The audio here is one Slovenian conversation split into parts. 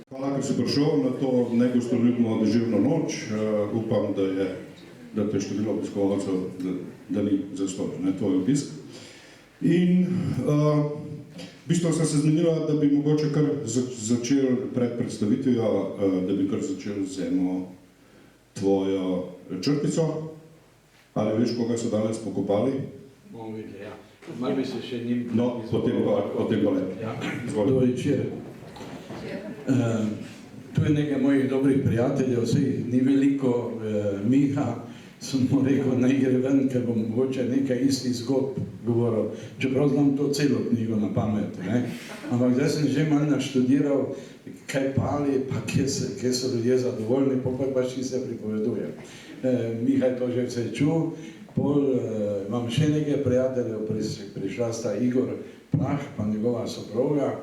Hvala, ker si prišel na to negostoljubno deževno noč. Upam, da te število obiskovalcev, da ni zastoj, tvoj obisk. In v bistvu sem se zmenila, da bi mogoče kar začel pred predstavitvijo, da bi kar začel z eno tvojo črtico. Ali veš, koga so danes pokopali? Bomo videli, ja. Malo bi se še njim... No, potem pa le. Ja. Dobro večer. Tu je nekaj mojih dobrih prijateljev, vsej ni veliko, Miha, sem mu rekel, naj gre ven, ker bom mogoče nekaj istih zgodb govoril, čeprav znam to celo knjigo na pamet, ne? Ampak zdaj sem že malo naštudiral, kaj pali, pa kje so ljudje zadovoljni, pa še se pripoveduje. Miha je to že vse čul, imam še nekaj prijateljev, prišla sta Igor Prah, pa njegova soproga,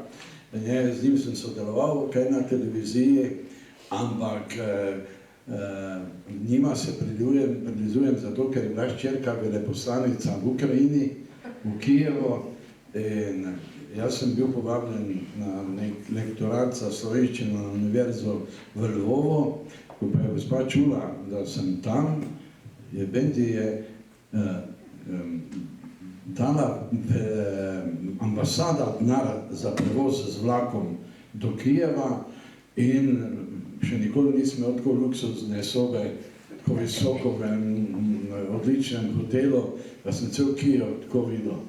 z njim sem sodeloval kaj na televiziji, ampak njima se pridružujem zato, ker je bila hčerka veleposlanica v Ukrajini, v Kijevu, in jaz sem bil povabljen na nek lektorat za slovenščino na univerzo v Lvovu, ko pa je gospa čula, da sem tam, je dala ambasada denar za prevoz z vlakom do Kijeva in še nikoli nisem imel tako luksuzne sobe, tako visoko v odličnem hotelu, da sem cel Kijev tako videl.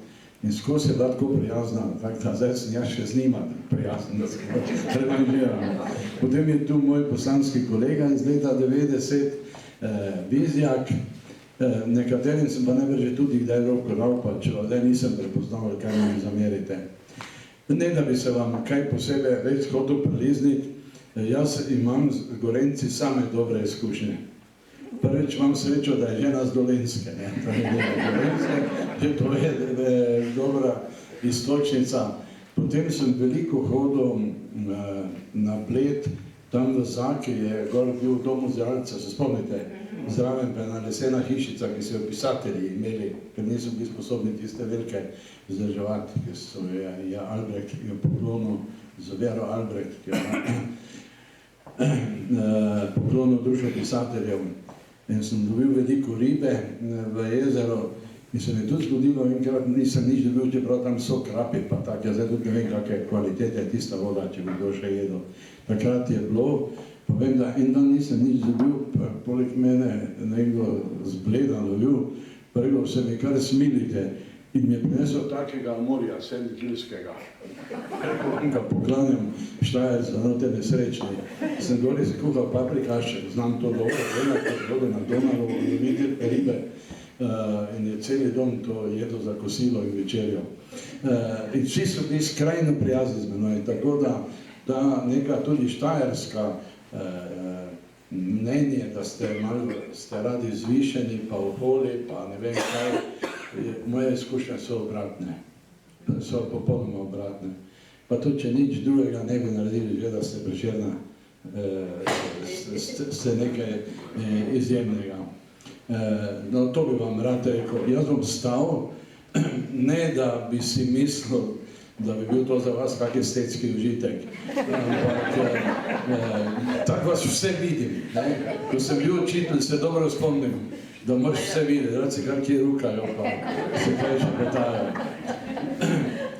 In skozi je bila tako prijazna, tako da zdaj sem jaz še z njima prijazen, da se revanžiram. Potem je tu moj poslanski kolega iz leta 90, Vizjak, nekaterim sem pa najbrž že tudi kdaj rokal, pa če zdaj nisem prepoznal, kaj mi zamerite. Ne, da bi se vam kaj posebej več hotel prilizniti, jaz imam z Gorenjci same dobre izkušnje. Prvič imam srečo, da je žena z Dolenjske, ne, že to je dobra istočnica. Potem sem veliko hodil na Bled, tam v Zaki je gor bil dom muzealca, se spomnite? Zraven pa je ena lesena hišica, ki so jo pisatelji imeli, ker niso bili sposobni tiste velike vzdrževati, ki so je Albrecht, ki je poklonil z Vero Albrecht, ki je poklonil društvo pisateljev. In sem dobil veliko ribe v jezero in se mi je tudi zgodilo, enkrat nisem nič dobil, čeprav tam so krapi, pa tako, jaz zdaj tudi ne vem, kakve kvalitete je tista voda, če bi kdo še jedel. Takrat je bilo, pa vem, da en dan nisem nič dobil, poleg mene nekdo z Bleda lovil, prvo se mi kar smilite in mi je prinesel takega morja, sedmikilskega. Ko ga poklanjam, Štajer za note nesrečni. Sem gori skuhal paprikašček, znam to dobro, vodo na Donavo, loviti ribe in je celi dom to jedel za kosilo in večerjo. In vsi so bili skrajno prijazni z menoj, tako da neka tudi štajerska mnenje, da ste radi zvišeni, pa oholi, pa ne vem kaj, moje izkušnje so obratne, so popolnoma obratne. Pa tudi, če nič drugega ne bi naredili, že da ste Prešerna, ste nekaj izjemnega. No, to bi vam rad rekel. Jaz bom stal, ne da bi si mislil, da bi bil to za vas kak estetski užitek. Ampak tako vas vse vidim. Ko sem bil učitelj, se dobro spomnim, da moraš vse videti, da se kar kje rukajo, pa se kaj še potajajo.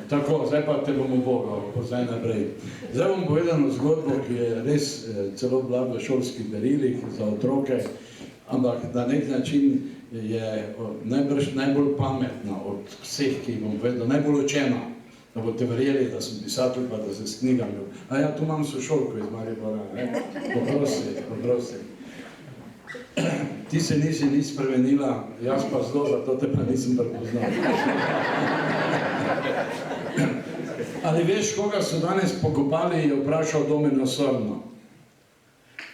Tako, zdaj pa te bomo bogal, zdaj naprej. Zdaj bom povedal zgodbo, ki je res celo bila v šolskih berilih za otroke, ampak na nek način je najbolj pametna od vseh, ki jih bom povedal, najbolj učena, da boste verjeli, da sem pisatelj, pa da se s knjigami. A ja, tu imam sošolko iz Maribora, ne? Poprosti. Ti se nisi nič spremenila, jaz pa zelo, zato te pa nisem prepoznal. Ali veš, koga so danes pokopali, je vprašal Domen Osorno.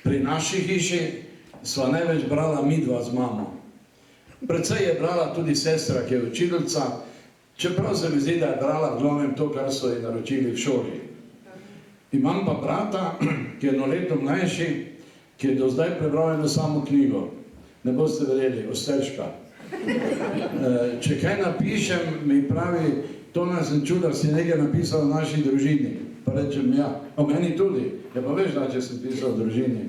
Pri naši hiši sva največ brala midva z mamo. Predvsej je brala tudi sestra, ki je učiteljica, čeprav se mi zdi, da je brala v glavnem to, kar so ji naročili v šoli. Imam pa brata, ki je 1 leto mlajši, ki je do zdaj prebral eno samo knjigo. Ne boste verjeli, Osterška. Če kaj napišem, mi pravi, to nas sem čul, da si nekaj napisal v naši družini. Pa rečem, ja, o meni tudi. Ja, pa veš, da če sem pisal v družini.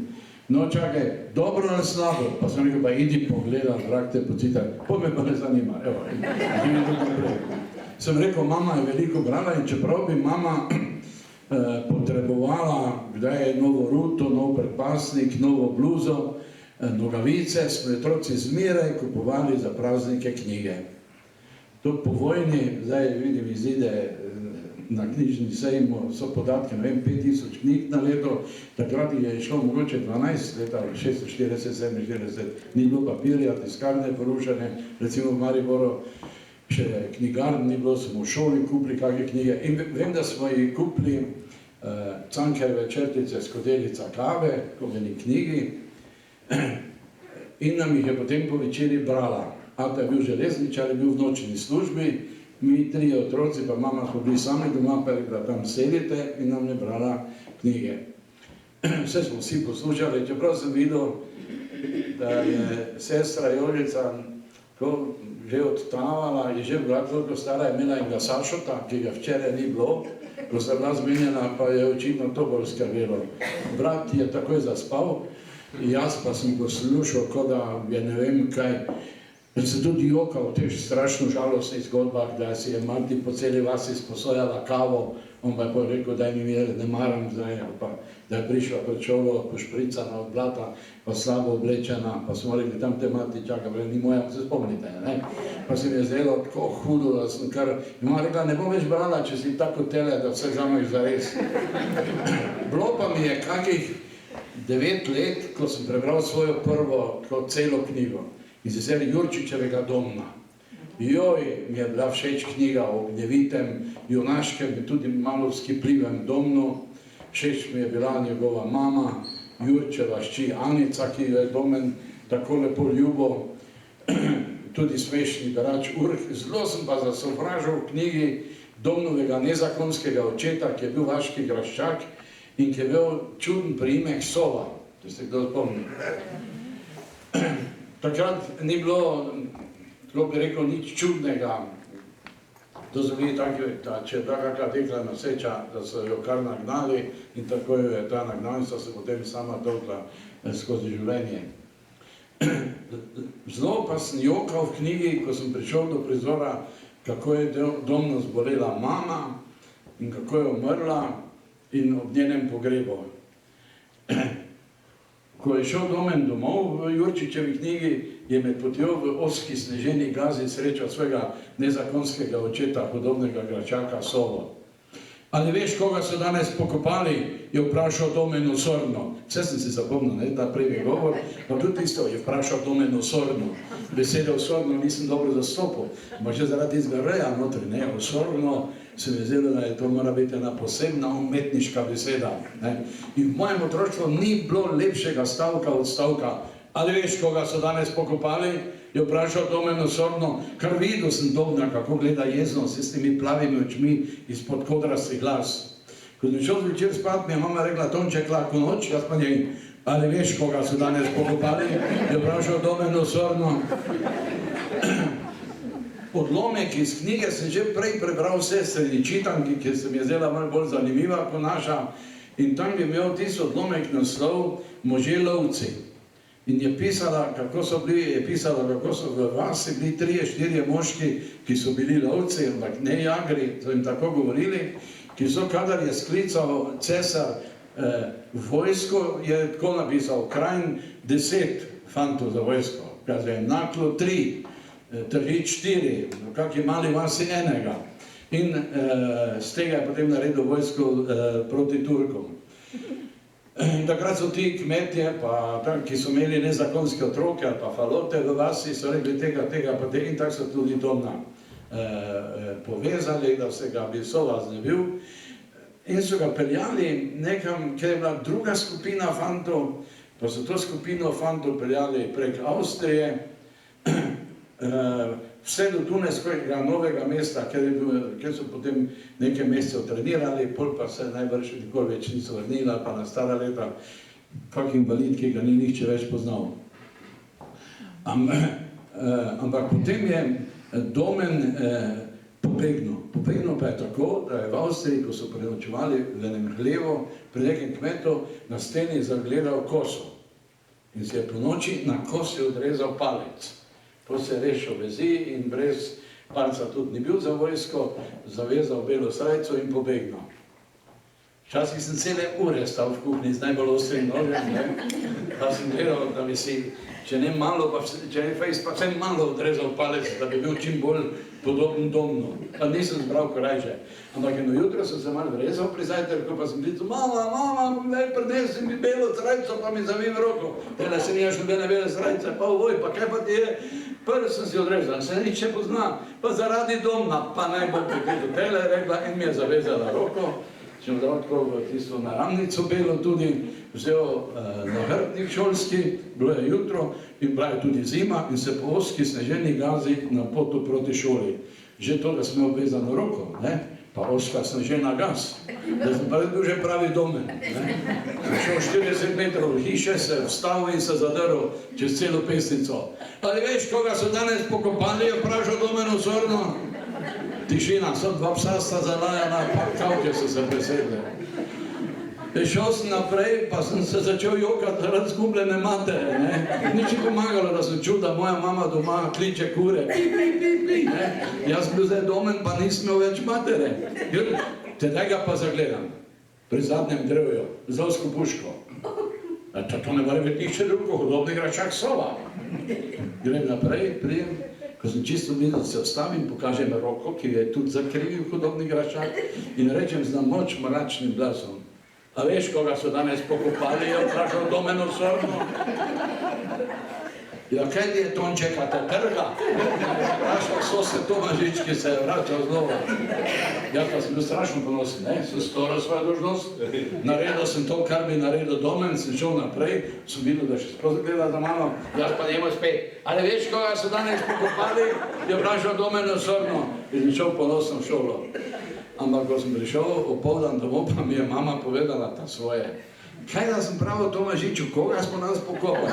No, čakaj, dobro ali slabo? Pa sem rekel, pa idi pogledat, vrag te pocitaj. Pa me pa ne zanima, evo. Sem rekel, mama je veliko brala in čeprav bi mama potrebovala, kdaj je novo ruto, nov predpasnik, novo bluzo, nogavice, smo otroci zmeraj kupovali za praznike knjige. To po vojni, zdaj vidim izide na knjižni sejmu, so podatke, ne vem, 5000 knjig na leto, takrat je šlo mogoče 12 leta, 640, 47, ni bilo papirja, tiskarne porušene, recimo v Mariboru, še knjigarn ni bilo, smo v šoli kupili kakšne knjige in vem, da smo jih kupili Cankarjeve črtice Skodelica kave, ko meni knjigi, in nam jih je potem po večeri brala. Ata je bil železničar, je bil v nočni službi, mi trije otroci, pa mama smo bili sami doma, pa je rekla, tam sedite in nam je brala knjige. Vse smo vsi poslušali, čeprav sem videl, da je sestra Jožica ko že odtavala, je že bila toliko stara, je imela enega Sašota, ki ga včeraj ni bilo, ko sta bila zmenjena, pa je očitno to bolj skrbelo. Brat je takoj zaspal, jaz pa sem poslušal, kot da je ne vem kaj. In se tudi jokal v teh strašno žalostnih zgodbah, da si je mati po celi vasi sposojala kavo, on pa je rekel, daj mi mir, ne maram zdaj, pa da je prišla pred šolo, pošpricana od blata, pa slabo oblečena, pa smo rekli, tam te mati čaka, ni moja, se spomnite, ne? Pa se mi je zdelo tako hudo, da sem kar, in mama rekla, ne bom več brala, če si tako tele, da vse vzameš zares. Bilo pa mi je kakih 9 let, ko sem prebral svojo prvo celo knjigo. Iz serije Jurčičevega Domna. Joj, mi je bila všeč knjiga o gnjevitem, junaškem, tudi malo vzkipljivem Domnu. Všeč mi je bila njegova mama, Jurčeva hči Anica, ki jo je Domen tako lepo ljubil, tudi smešni berač Urh. Zelo sem pa zasovražil v knjigi Domnovega nezakonskega očeta, ki je bil vaški graščak in ki je bil čuden priimek Sova. To ste kdo spomnil? Takrat ni bilo, tako bi rekel, nič čudnega, da so bili taki, da če je bila kakšna dekla noseča, da so jo kar nagnali in tako jo je ta nagnalnica se potem sama tolkla skozi življenje. Zelo pa sem jokal v knjigi, ko sem prišel do prizora, kako je Domno zbolela mama in kako je umrla in ob njenem pogrebu. Ko je šel Domen domov v Jurčičevi knjigi, je med potjo v ozki sneženi gazi srečal svojega nezakonskega očeta, hudobnega gračaka Sovo. Ali veš, koga so danes pokopali, je vprašal Domen osorno. Vse sem si zapomnil, ne, ta prvi govor, pa tudi isto je vprašal Domen osorno. Besede osorno nisem dobro zastopil, ampak že zaradi izgledaja notri, ne, osorno se mi je zdelo, da je to mora biti ena posebna umetniška beseda. Ne. In v mojem otroštvu ni bilo lepšega stavka od stavka. Ali veš, koga so danes pokopali? Je vprašal Domen osorno, kar videl sem Domna, kako gleda jezno s temi plavimi očmi izpod kodrastih las. Ko sem šel zvečer spat, mi je mama rekla, Tonček, lahko noč, jaz pa njej, ali veš, koga so danes pokopali? Je vprašal Domen osorno. Odlomek iz knjige sem že prej prebral sestrini čitanki, ki se mi je zdela malo bolj zanimiva kot naša, in tam je imel tisti odlomek naslov Možje lovci. In je pisala, kako so v vasi bili 3-4 moški, ki so bili lovci, ampak ne jagri, so jim tako govorili, ki so, kadar je sklical cesar vojsko, je tako napisal, krajn 10 fantov za vojsko, kaj je naklo 3, tržič 4, v kakšni mali vasi enega. In z tega je potem naredil vojsko proti Turkom. In takrat so ti kmetje, ki so imeli nezakonske otroke ali pa falote v vasi, so rekli tega, pa tega, in tako so tudi Domna povezali, da se ga bi Sova znebil. In so ga peljali nekam, kjer je bila druga skupina fantov, pa so to skupino fantov peljali prek Avstrije, vse do Dunajskega Novega mesta, kjer so potem nekaj mesecev trenirali, pol pa se najbrž nikoli več niso vrnila, pa na stara leta, kak invalid, ki ga ni nihče več poznal. Ampak potem je Domen po pobegnil. Pobegnil pa je tako, da je v Avstriji, ko so prenočevali v enem hlevu, pri nekem kmetu, na steni zagledal koso. In se je po noči na kosi odrezal palec. To se je rešil vezi in brez palca tudi ni bil za vojsko, zavezal belo srajco in pobegnil. Včasih sem cele ure stal v kuhinji z najbolj ostrim nožem, pa sem gledal, da bi si, če ne malo, če ne fejs, pa vsem malo odrezal palec, da bi bil čim bolj podoben domno. Pa nisem zbral korajže. Ampak eno jutro sem se malo vrezal pri zajtrku, pa sem klical, mama, prinesi mi belo srajco, pa mi zavim roko. Tele se nimaš nobene bele srajce, pa ovoj, pa kaj pa ti je? Prvi sem si odrezal, se nič ne pozna, pa zaradi domna, pa naj bo prikritil. Tele je rekla in mi je zavezala roko. Sem dal tako v tisto naramnico belo tudi, vzel nahrbtnik šolski, bilo je jutro in bila je tudi zima in se po ozki sneženi gazi na potu proti šoli. Že to, da sem imel vezano roko, pa ozka snežena gaz, da sem pa bil že pravi domen. Sem šel 40 metrov v hiše, se vstavil in se zadrl čez celo pesnico. Ali veš, koga so danes pokopali, je vprašal Domen osorno? Tišina, so dva psa sta zalajana, pa kavke so se presedle. Šel sem naprej, pa sem se začel jokati zaradi zgubljene matere. Nič ni pomagalo, da sem čul, da moja mama doma kliče kure. Jaz sem bil zdaj domen, pa nisem imel več matere. Tedaj ga pa zagledam, pri zadnjem drevju, z ozko puško. To ne more biti nihče drugo, hudobni graščak sova. Grem naprej, prijem. Ko sem čisto videl, se vstavim, pokažem roko, ki je tudi zakrivil hudobni graščak in rečem z namoč mračnim glasom. A veš, koga so danes pokopali, je vprašal Domen osorno? Ja, kaj ti je Tončeka, te trga? Vprašal sosed Tomažič, ki se je vračal znova. Ja, pa sem bil strašno ponosen, sem storil svojo dolžnost. Naredil sem to, kar bi naredil Domen, sem šel naprej, sem videl, da še sploh gleda za mano. Jaz pa njemu spet, ali veš, koga so danes pokopali, je vprašal Domen osorno. In sem šel ponosno v šolo. Ampak, ko sem prišel opoldan domov, pa mi je mama povedala ta svoje. Kaj da sem pravil Tomažiču, koga smo nas pokopali?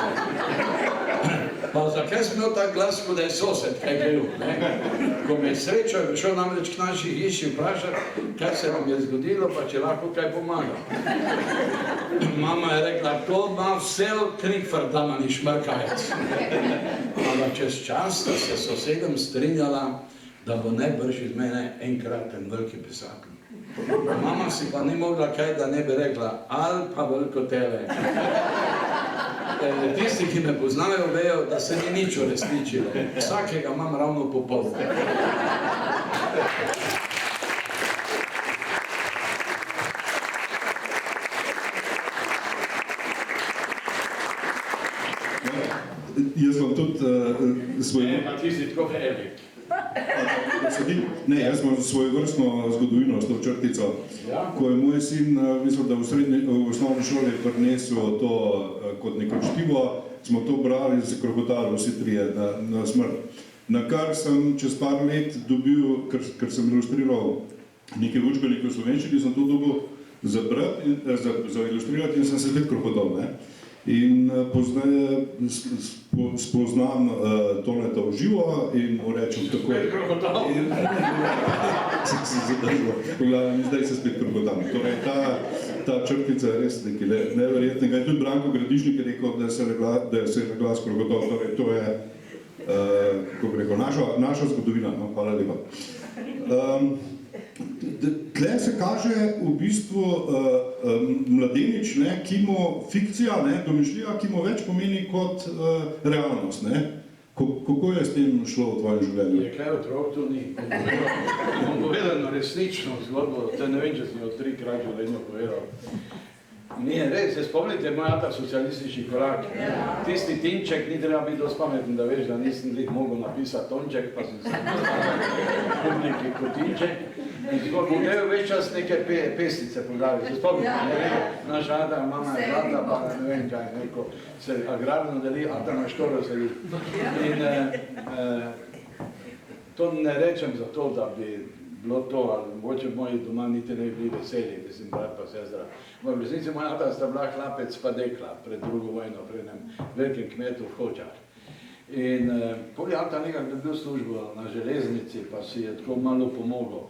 Pa zakaj sem imel tak glas, kot da je sosed kaj bil? Ko me je srečal, je prišel namreč k naši hiši vprašati, kaj se nam je zgodilo, pa če lahko kaj pomaga. Mama je rekla, to ima vsel Krikford, da ima ni šmrkajec. Ampak čez čas sta se sosedem strinjala, da bo najbrž iz mene enkraten veliki pisatelj. Mama si pa ni mogla kaj, da ne bi rekla, ali pa veliko tele. Tisti, ki me poznajo, vejo, da se ni nič uresničilo. Vsakega imam ravno po pol. Jaz vam tudi svoj... Ne, pa ti si tako velik. Ne, jaz imam svojevrstno zgodovino s to črtico. Ko je moj sin, mislim, da v osnovni šoli prinesel to kot neko čtivo, smo to brali z krokodilom vsi trije na smrt. Na kar sem čez par let dobil, ker sem ilustriral nekaj učbenikov v slovenščini, sem to dobil za ilustrirati in sem se spet krokodil. In pozneje spoznam Toneta v živo in mu rečem tako... Spet krokodil? Sem se zadržal. Zdaj se spet krokodil. Torej, ta črtica je res nekaj neverjetnega. In tudi Branko Gradišnik je rekel, da se je glas krokodil. Torej, to je, kako bi rekel, naša zgodovina. Hvala lepa. Tle se kaže v bistvu mladenič, ki mu fikcija, domišljija, ki mu več pomeni kot realnost. Kako je s tem šlo v tvojem življenju? Je kaj otrok, to ni. Bom povedal na resnično zgodbo, te ne vem, če sem jo 3-krat življenju povedal. Ni res, se spomnite moj ata socialistični korak. Tisti Tinček, ni treba biti dosti pameten, da veš, da nisem glih mogel napisati Tonček, pa sem se publiki kot Tinček. In tako podejo več čas neke pesnice poglavi. Se spomnite, naša ata, mama je zlata, pa ne vem kaj, neko se agrarno deli, ata na štoro se deli. In to ne rečem zato, da bi bilo to, ali mogoče moji doma niti ne bi bili veseli, mislim, brat pa sestra. V resnici moja ata sta bila hlapec pa dekla pred drugo vojno, pred enem velikim kmetu v Hočah. In pol je Ata nekako dobil službo na železnici, pa si je tako malo pomogel.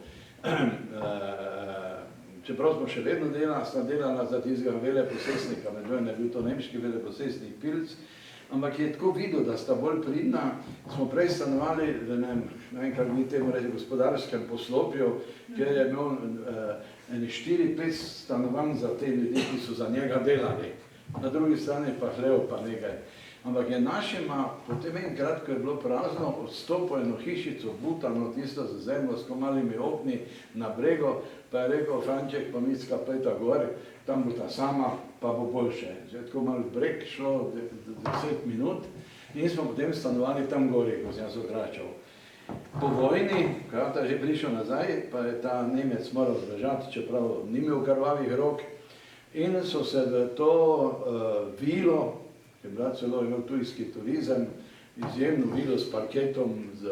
Čeprav smo še vedno sta delala za tistega veleposestnika, med dvojim je bil to nemški veleposestnik Pilc, ampak je tako videl, da sta bolj pridna. Smo prej stanovali v ne vem, kar mi temu reči, gospodarskem poslopju, kjer je imel 4-5 stanovanj za te ljudi, ki so za njega delali. Na drugi strani pa hlev pa nekaj. Ampak je našima, potem enkrat, ko je bilo prazno, odstopil eno hišico, butano, tisto z zemljo, s malimi okni na brego, pa je rekel, Franček, pa Micka, pejta gor, tam bo ta sama, pa bo boljše. Zdaj tako malo breg šlo 10 minut in smo potem stanovali tam gori, ko sem jaz odračal. Po vojni, ko je Ata že prišel nazaj, pa je ta Nemec moral zbežati, čeprav ni imel krvavih rok, in so se v to vilo, ki je bila celo imel tujski turizem, izjemno vilo s parketom, z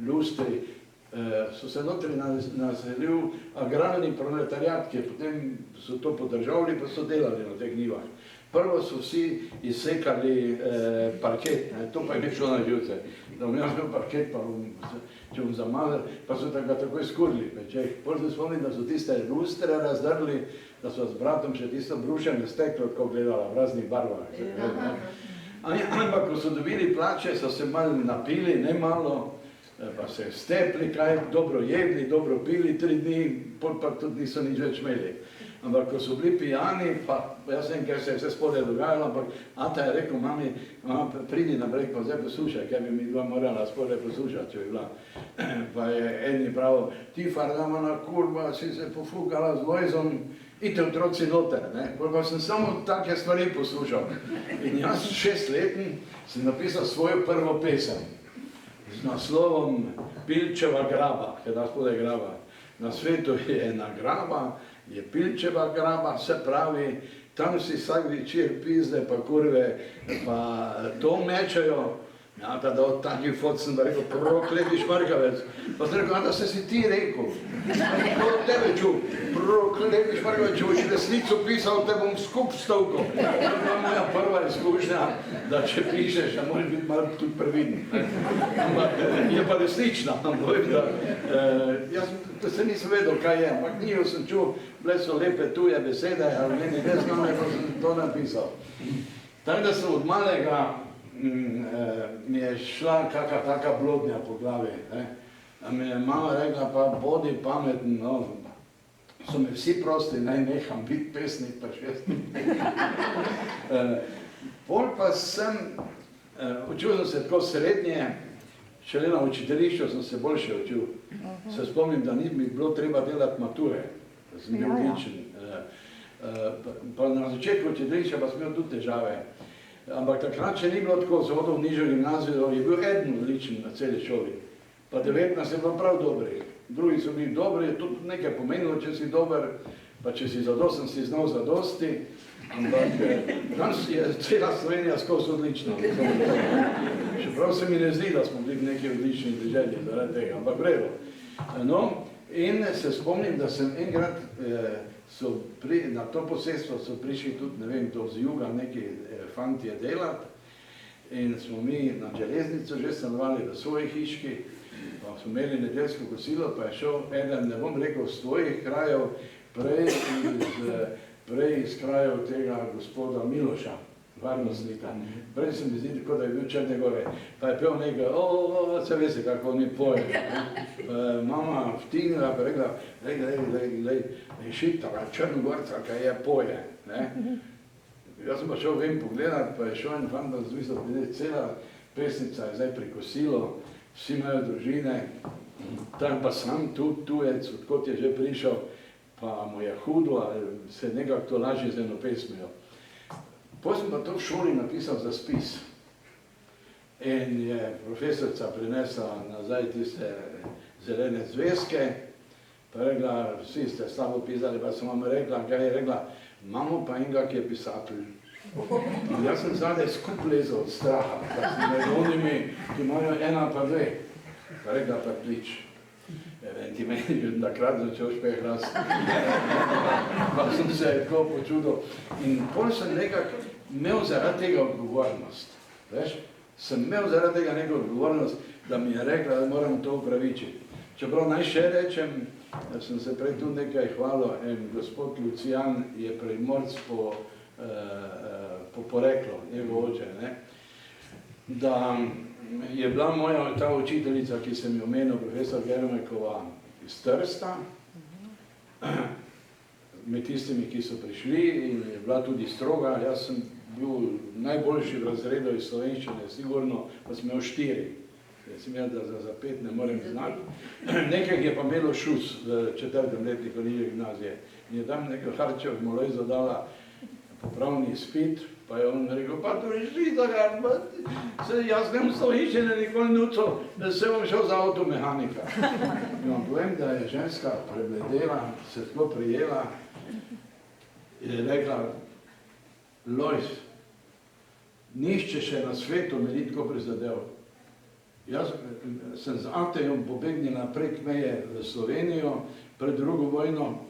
lustri, so se notri naselil agrarni proletariat, ki potem so to podržavili, pa so delali na teh njivah. Prvo so vsi izsekali parket, to pa je mi šlo na živce, da bom jaz imel parket, pa če bom zamazal, pa so ga takoj skurili v pečeh. Potem se spomnim, da so tiste lustre razdrli, da so s bratom še tisto brušeno steklo, tako gledala v raznih barvah. Ampak, ko so dobili plače, so se malo napili, ne malo, pa se stepli, kaj, dobro jedli, dobro pili 3 dni, pol pa tudi niso nič več imeli. Ampak, ko so bili pijani, pa jaz vem, ker se je vse spodaj dogajalo, ampak Ata je rekel, mami, pridi na breg, pa zdaj poslušaj, ker bi mi dva morala spodaj poslušati, če bi bila. Pa je eni pravil, ti fargamana kurva, si se pofukala z Lojzom, ite otroci noter, ne. Pa sem samo take stvari poslušal. In jaz 6-letni sem napisal svojo prvo pesem z naslovom Pilčeva graba, ker da spodaj graba. Na svetu je ena graba, je Pilčeva graba, se pravi, tam si vsak večer pizde pa kurve, pa to mečejo. Ja, da od takih fot sem da rekel, prokleti šmarkavec. Pa sem rekel, da si ti rekel. To od tebe čul, prokleti šmarkavec, če boš resnico pisal, te bom skup stavko. To je moja prva izkušnja, da če pišeš, da moraš biti malo tudi previden. Ampak je pa resnična. Jaz se nisem vedel, kaj je, ampak njihov sem čul, bile so lepe tuje besede, ali meni ne znam, pa sem to napisal. Tako da sem od malega mi je šla kakšna taka blodnja po glavi. Mi je mama rekla, pa bodi pameten, no, so me vsi prosti, naj neham biti pesnik pa 6. Pol pa sem, učil sem se tako srednje, šele na učiteljišču sem se boljše učil. Se spomnim, da ni mi bilo treba delati mature, da sem bil odličen. Pa na začetku učiteljišča pa sem imel tudi težave. Ampak takrat, če ni bilo tako, z hodil v nižjo gimnazijo, je bil eden odličen na celi šoli. Pa 19 je bilo prav dobri. Drugi so bili dobri, tudi nekaj pomenilo, če si dober, pa če si zadosten, si znal zadosti. Ampak danes je cela Slovenija skozi odlična. Čeprav se mi ne zdi, da smo bili v neki odlični deželi zaradi tega, ampak vredo. No, in se spomnim, da sem enkrat na to posestvo so prišli tudi, ne vem, z juga neki fantje delati in smo mi na železnico že stanovali v svoji hiški, pa smo imeli nedeljsko kosilo, pa je šel eden, ne bom rekel, z tvojih krajev, prej iz krajev tega gospoda Miloša, varnostnika. Prej se mi zdi tako, da je bil Črne Gore. Pa je pel nekaj, se veste, kako oni poje. Mama vtignila, pa rekla, glej, šitala Črnogorca, kaj je poje. Jaz sem pa šel ven pogledat, pa je šel en fant, da zmislil, cela pesnica je zdaj pri kosilo, vsi imajo družine, tam pa sam tujec, odkot je že prišel, pa mu je hudo, ali se nekako to lažje z eno pesmijo. Potem sem pa to v šoli napisal za spis. In je profesorica prinesla nazaj tiste zelene zvezke, pa rekla, vsi ste slabo pisali, pa sem vam rekla, kaj je rekla, imamo pa enega, ki je pisatelj. In jaz sem zadaj skup lezel od straha, pa sem med onimi, ki imajo 1 pa 2. Pa rekla, pa klič. Ti meni že takrat začel špeh rast. Pa sem se tako počudil. In pol sem nekako imel zaradi tega odgovornost. Veš, sem imel zaradi tega neko odgovornost, da mi je rekla, da moram to upravičiti. Čeprav naj še rečem, da sem se prej tu nekaj hvalil, en gospod Lucijan je Primorc po poreklu, njegov oče, ne? Da je bila moja ta učiteljica, ki sem jo omenil, profesor Germekova iz Trsta, med tistimi, ki so prišli, in je bila tudi stroga. Jaz sem bil najboljši v razredu iz slovenščine, sigurno, pa sem imel 4. Jaz sem imel, da za 5 ne morem znati. Nekaj je pa imelo šus v 4. letniku nižje gimnazije. In je tam nekaj Harčev Molojzo dala popravni izpit, pa je on rekel, pa to je Židar, jaz nem slovenščine nikoli nucel, se bom šel za avtomehanika. In vam povem, da je ženska prebledela, se tako prijela, je rekla, Lojz, nišče še na svetu me ni tako prizadel. Jaz sem z Antejom pobegnila prek meje v Slovenijo pred drugo vojno,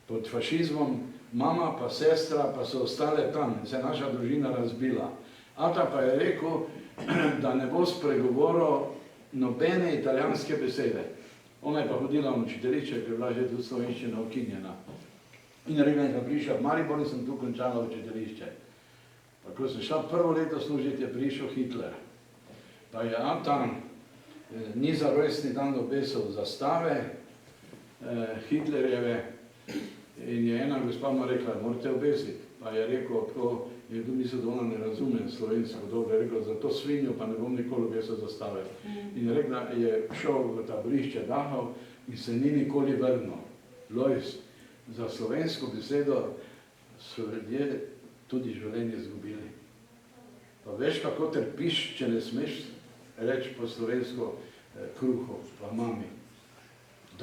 pod fašizmom, mama pa sestra pa so ostale tam, se je naša družina razbila. Ata pa je rekel, da ne bo spregovoril nobene italijanske besede. Ona je pa hodila v učiteljišče, ker je bila že tudi slovenščina ukinjena. In rekla, da prišla v Maribor in sem tu končala učiteljišče. Pa ko sem šla prvo leto služiti, je prišel Hitler. Pa je Ata ni za rojstni dan obesil zastave Hitlerjeve in je ena gospa mu rekla, morate obesiti. Pa je rekel, tako je tu mislil, da ona ne razume slovensko dobro, je rekel, za to svinjo pa ne bom nikoli obesil zastave. In je rekla, je šel v taborišče Dachau in se ni nikoli vrnil. Lojz, za slovensko besedo so ljudje tudi življenje izgubili. Pa veš, kako trpiš, če ne smeš reči po slovensko kruho, pa mami.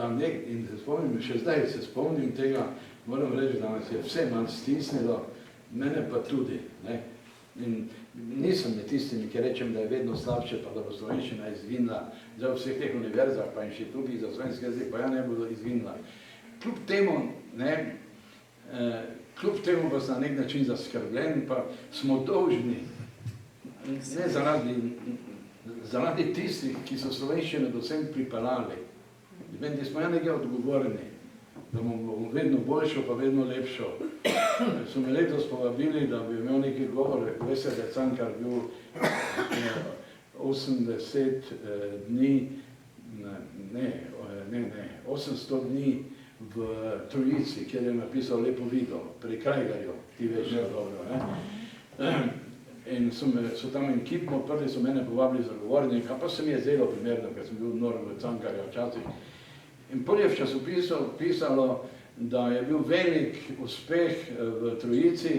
In se spomnim, še zdaj se spomnim tega, moram reči, da nas je vse manj stisnilo, mene pa tudi. In nisem med tistimi, ki rečem, da je vedno slabše, pa da bo slovenščina izginila. Zdaj v vseh teh univerzah pa inštitutih za slovenski jezik, pa ja ne bodo izginila. Kljub temu pa sem na nek način zaskrbljen, pa smo dolžni, ne zaradi tistih, ki so slovenščino do sem pripeljali. Da smo ja nekaj odgovorni, da bomo vedno boljšo, pa vedno lepšo. So me letos povabili, da bi imel nekaj govor, veste, da je Cankar bil 80 dni, 800 dni v Trojici, kjer je napisal lepo video, pri Krajgarju, ti veš, dobro. In so tam en kip odprli, so mene povabili za govornika, pa se mi je zdelo primerno, ker sem bil nor v Cankarja včasih. In pol je v časopisu pisalo, da je bil velik uspeh v Trojici,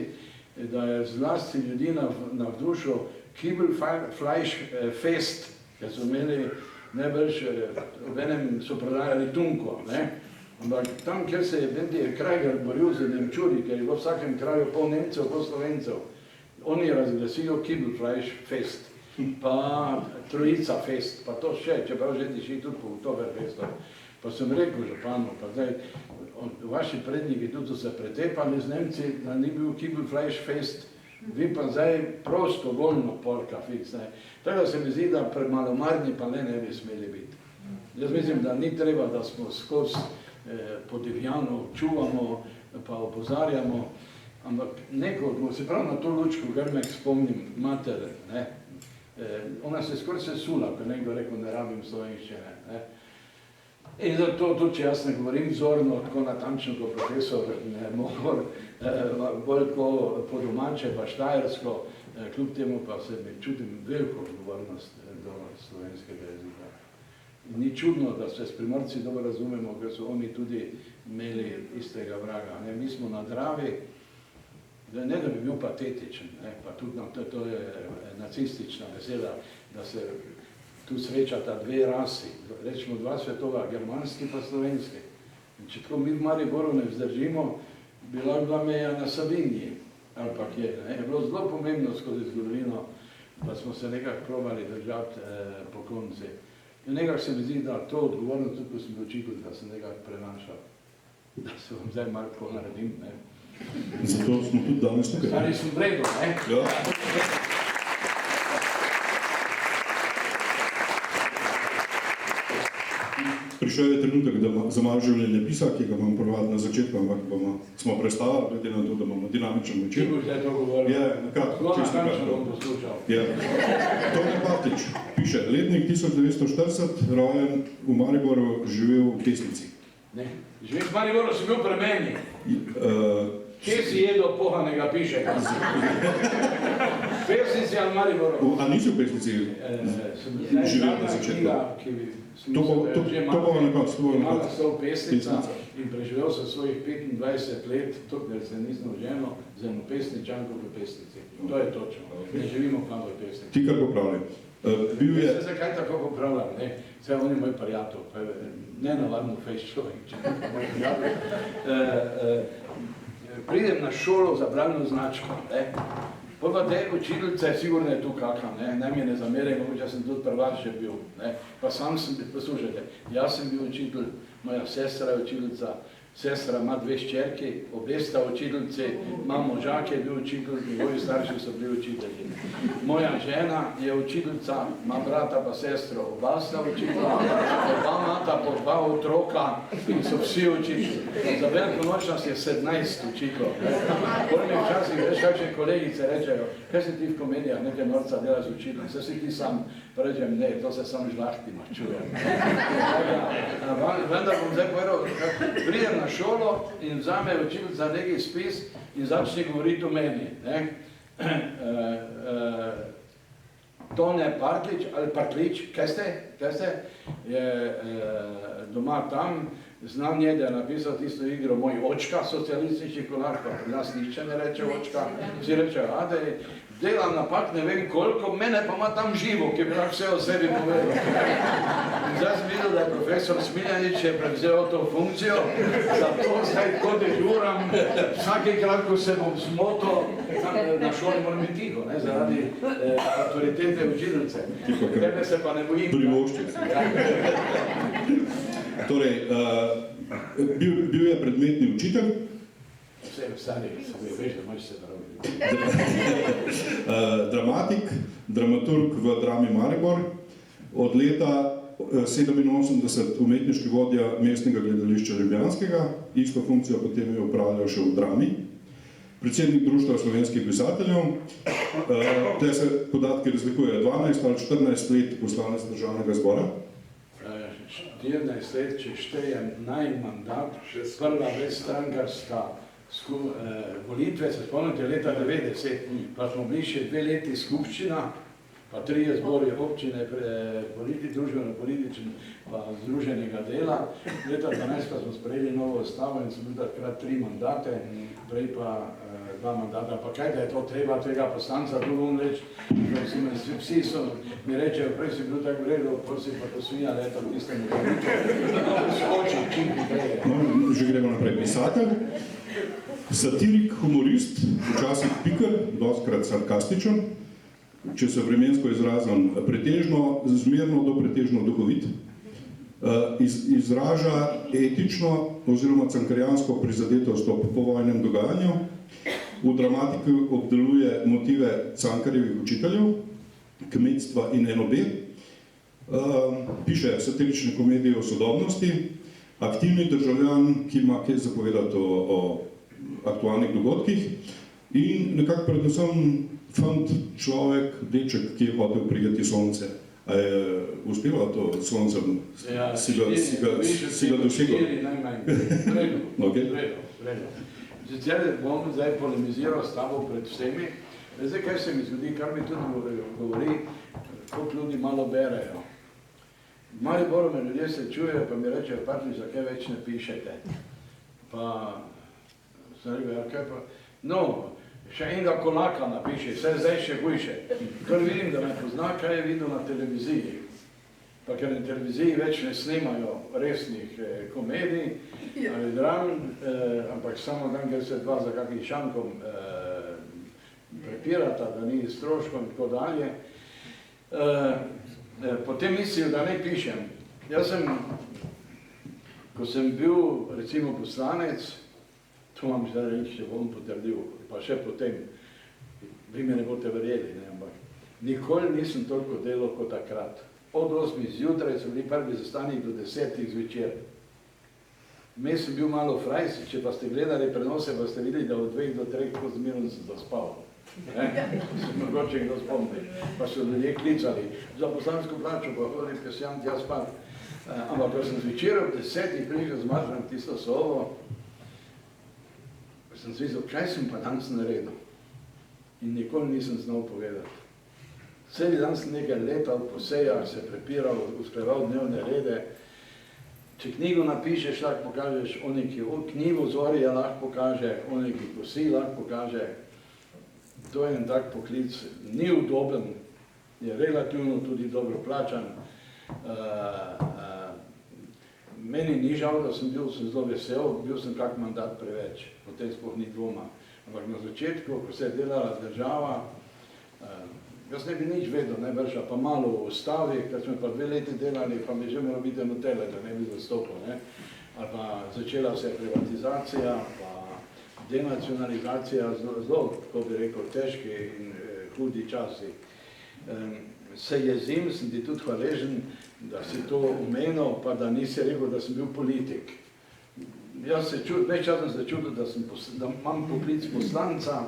da je zlasti ljudi navdušil Kibelfleischfest, ker so imeli najbrž, v enem so prodajali tunko, ampak tam, kjer se je Bendier Krajgar boril za Nemčuri, ker je v vsakem kraju pol Nemcev, pol Slovencev, oni razglasijo Kibelfleischfest, pa Trojica fest, pa to še, čeprav že tiši tudi po Oktoberfestu. Pa sem rekel županu, pa zdaj, vaši predniki tudi so se pretepali z Nemci, da ni bil Kibelfleischfest, vi pa zdaj prostovoljno polka fiks. Tako se mi zdi, da premalomarni pa ne bi smeli biti. Jaz mislim, da ni treba, da smo skozi podivjano čuvamo, pa opozarjamo, ampak neko, se pravi na to Lučko Grmek spomnim mater, ona se skoraj sesula, ko nekdo rekel, ne rabim slovenščine. In zato tudi, če jaz ne govorim vzorno, tako natančno kot profesor Mohor, bolj po domače pa štajersko, kljub temu pa se mi čutim veliko odgovornost do slovenskega jezika. Ni čudno, da se s Primorci dobro razumemo, ker so oni tudi imeli istega vraga. Mi smo na Dravi, ne da bi bil patetičen, pa tudi to je nacistična beseda, da se tu srečata dve rasi, rečemo dva svetova, germanski pa slovenski. In če tako mi v Mariboru ne vzdržimo, bi lahko bila meja na Savinji, ali pa kje. Je bilo zelo pomembno skozi zgodovino, da smo se nekako probali držati po konci. In nekako se mi zdi, da to odgovorno tudi, ko sem bil učitelj, da sem nekako prenašal, da se vam zdaj malo tako naredim. Zato smo tudi danes tukaj. Ali sem v redu, Ja. prišel je trenutek, da za malo življenjepisa, ki ga imam ponovadi na začetku, ampak smo prestavili, glede na to, da imamo dinamičen večer. Če boš zdaj to govoril? Je, nekako, čisto nekako bom poslušal. Je. Tone Partič piše, letnik 1940, rojen v Mariboru, živel v Pesnici. Ne, živel v Mariboru, si bil pri meni. Kje si jedel pohanega pišega? Pesnici ali Mariboru? A nisi v Pesnici živel na začetku? To bo na koncu. Imala sto pesnica in preživel sem svojih 25 let, tukaj se nisem oženil, z eno pesničanko v Pesnici. To je točno. Ne živimo kam v Pesnici. Ti kar popravljaj. Zakaj tako popravljam? Vse on je moj prijatelj, nenavadno fejs človek, če ne moj prijatelj. Pridem na šolo za bralno značko. Pa te učiteljice, sigurno je tu kakam, naj mi ne zameraj, mogoče sem tudi prvak še bil. Pa sam sem, poslušajte, jaz sem bil učitelj, moja sestra je učiteljica, sestra ima 2 hčerki, obe sta učiteljici, imam moža, ki je bil učitelj, njegovi starši so bili učitelji. Moja žena je učiteljica, ima brata pa sestro, oba sta učitelja, oba imata po 2 otroka in so vsi učitelji. Za veliko noč nas je 17 učiteljev. Potem mi včasih veš, kakšne kolegice rečejo, kaj si ti v komedijah nekaj norca dela z učiteljem, se si ti sam, pa rečem, ne, to se sam žlahti mačujem. Vendar bom zdaj povedal, pridem na šolo in vzame učiteljica neki spis in začne govoriti o meni. Tone Partlič ali Partlič, kaj ste? Je doma tam, znam je, da je napisal tisto igro Moj očka, socialistični kolar, pa pri nas nišče ne reče očka, vsi rečejo, da je delam napak ne vem koliko, mene pa ima tam živo, ki bi lahko vse o sebi povedal. In zdaj sem videl, da je profesor Smiljanič je prevzel to funkcijo, zato zdaj tako dežuram, vsakekrat, ko se bom zmotil, na šoli moram biti tiho, zaradi avtoritete učiteljice. Tebe se pa ne bojim. Torej, bil je predmetni učitelj. Vse v stari, veš, da imaš se narobi. Dramatik, dramaturg v drami Maribor, od leta 87 umetniški vodja mestnega gledališča Ljubljanskega, isto funkcijo potem je upravljal še v drami, predsednik Društva slovenskih pisateljev, te se podatki razlikujejo 12 ali 14 let poslanec državnega zbora. 14 let, če štejem najmandat, prva brezstrankarska volitve, se spomnite, leta 90, pa smo bili še 2 leti skupščina, pa 3 zbori občine, družbeno-političen pa združenega dela. Leta 12 pa smo sprejeli novo ustavo in so bili takrat 3 mandate, prej pa 2 mandata. Pa kaj, da je to treba tega poslanca tu bom reči, vsi so mi rečejo, prej si bil tako redo, prosim pa posmija leta v tistemu volitvu, skoči čim prej. No, že gremo naprej. Pisatelj, satirik, humorist, včasih piker, dostkrat sarkastičen, če se vremensko izrazim, pretežno, zmerno do pretežno duhovit, izraža etično oziroma cankarjansko prizadetost ob povojnem dogajanju, v dramatiki obdeluje motive Cankarjevih učiteljev, kmetstva in NOB, piše satirične komedije o sodobnosti, aktivni državljan, ki ima kaj zapovedati o aktualnih dogodkih in nekako predvsem fant, človek, deček, ki je hotel prijeti sonce. A je uspelo to soncem? Si ga dosegel? Sicer bom zdaj polemiziral s tabo pred vsemi. Zdaj, kaj se mi zgodi, kar mi tudi govori, koliko ljudi malo berejo. V Mariboru me ljudje se čujejo, pa mi rečejo, Partlič, zakaj več ne pišete? Pa sem rekel, kaj pa? No, še enega Kolaka napiše, vse zdaj še hujše. Kar vidim, da me pozna, kaj je videl na televiziji. Pa ker na televiziji več ne snemajo resnih komedij ali dram, ampak samo dan, ker se dva za kakih šankom prepirata, da ni stroškom in tako dalje. Potem mislijo, da ne pišem. Jaz sem, ko sem bil recimo poslanec, to vam zdaj reči, če bom potrdil, pa še potem, vi me ne boste verjeli, ampak nikoli nisem toliko delal kot takrat. od 8 zjutraj so bili prvi zastanek do 10 zvečer. Vmes sem bil malo frajs, če pa ste gledali prenose, pa ste videli, da od 2 do 3 ko zmerno sem dospal. Se mogoče kdo spomni, pa so ljudje klicali, za poslansko plačo pa hodim, ker sem tja spat. Ampak ko sem zvečer ob 10 prišel zmažem tisto sobo, sem zvizal, kaj sem pa danes naredil. In nikoli nisem znal povedati. Celi dan sem nekaj letal po sejah, se prepiral, usklajeval dnevne rede. Če knjigo napišeš, lahko pokažeš, oni, ki knjigo zorje lahko pokaže, oni, ki kosi lahko pokaže. To je en tak poklic, ni udoben, je relativno tudi dobro plačan. Meni ni žal, da sem zelo vesel, bil sem kak mandat preveč, potem sploh ni dvoma. Ampak na začetku, ko se je delala država, jaz ne bi nič vedel, najbrž, pa malo v ustavi, ker smo pa 2 leti delali, pa mi že moral biti eno tele, da ne bi zastopil. Ali pa začela se je privatizacija, pa denacionalizacija, zelo, kako bi rekel, težki in hudi časi. Se jezim, sem ti tudi hvaležen, da si to omenil, pa da nisi rekel, da sem bil politik. Jaz več čas sem se čudil, da imam poklic poslanca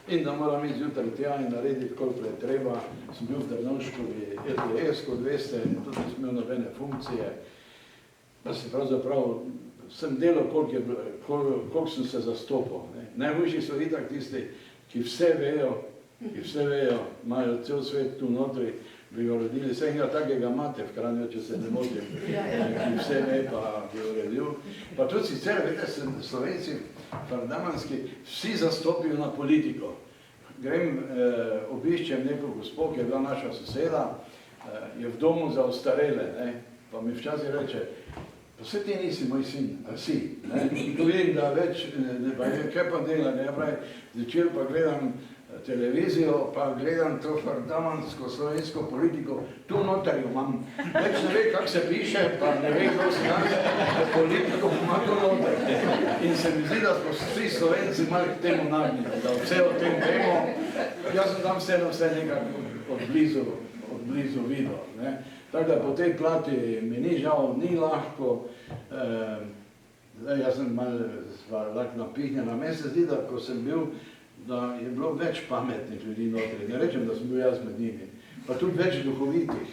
in da moram iti zjutraj tja in narediti, koliko je treba. Sem bil v Drnovškovi LDS, kot veste, in tudi nisem imel nobene funkcije. Da si pravzaprav sem delal, koliko sem se zastopal. Najboljši so itak tisti, ki vse vejo, imajo cel svet tu notri, bi ga uredili. Vse enega takega imate v Kranju, če se ne motim, ki vse ve, pa bi uredil. Pa tudi sicer, vete, Slovenci, fardamanski, vsi zastopijo na politiko. Grem, obiščem neko gospo, ki je bila naša soseda, je v domu za ostarele, pa mi včasih reče, pa vse ti nisi moj sin, a si. Ko vidim, da več, kaj pa dela, zvečer pa gledam televizijo, pa gledam to fardamansko slovensko politiko, tu noter jo imam. Več ne ve, kako se piše, pa ne ve, kako se kaže, politiko ima tu noter. In se mi zdi, da smo vsi Slovenci malo k temu nagnjeni, da vse o tem vemo. Jaz sem tam vse nekako od blizu videl. Tako da po tej plati mi ni žal, ni lahko. Jaz sem malo napihnjen, a meni se zdi, da ko sem bil, da je bilo več pametnih ljudi notri. Ne rečem, da sem bil jaz med njimi. Pa tudi več duhovitih.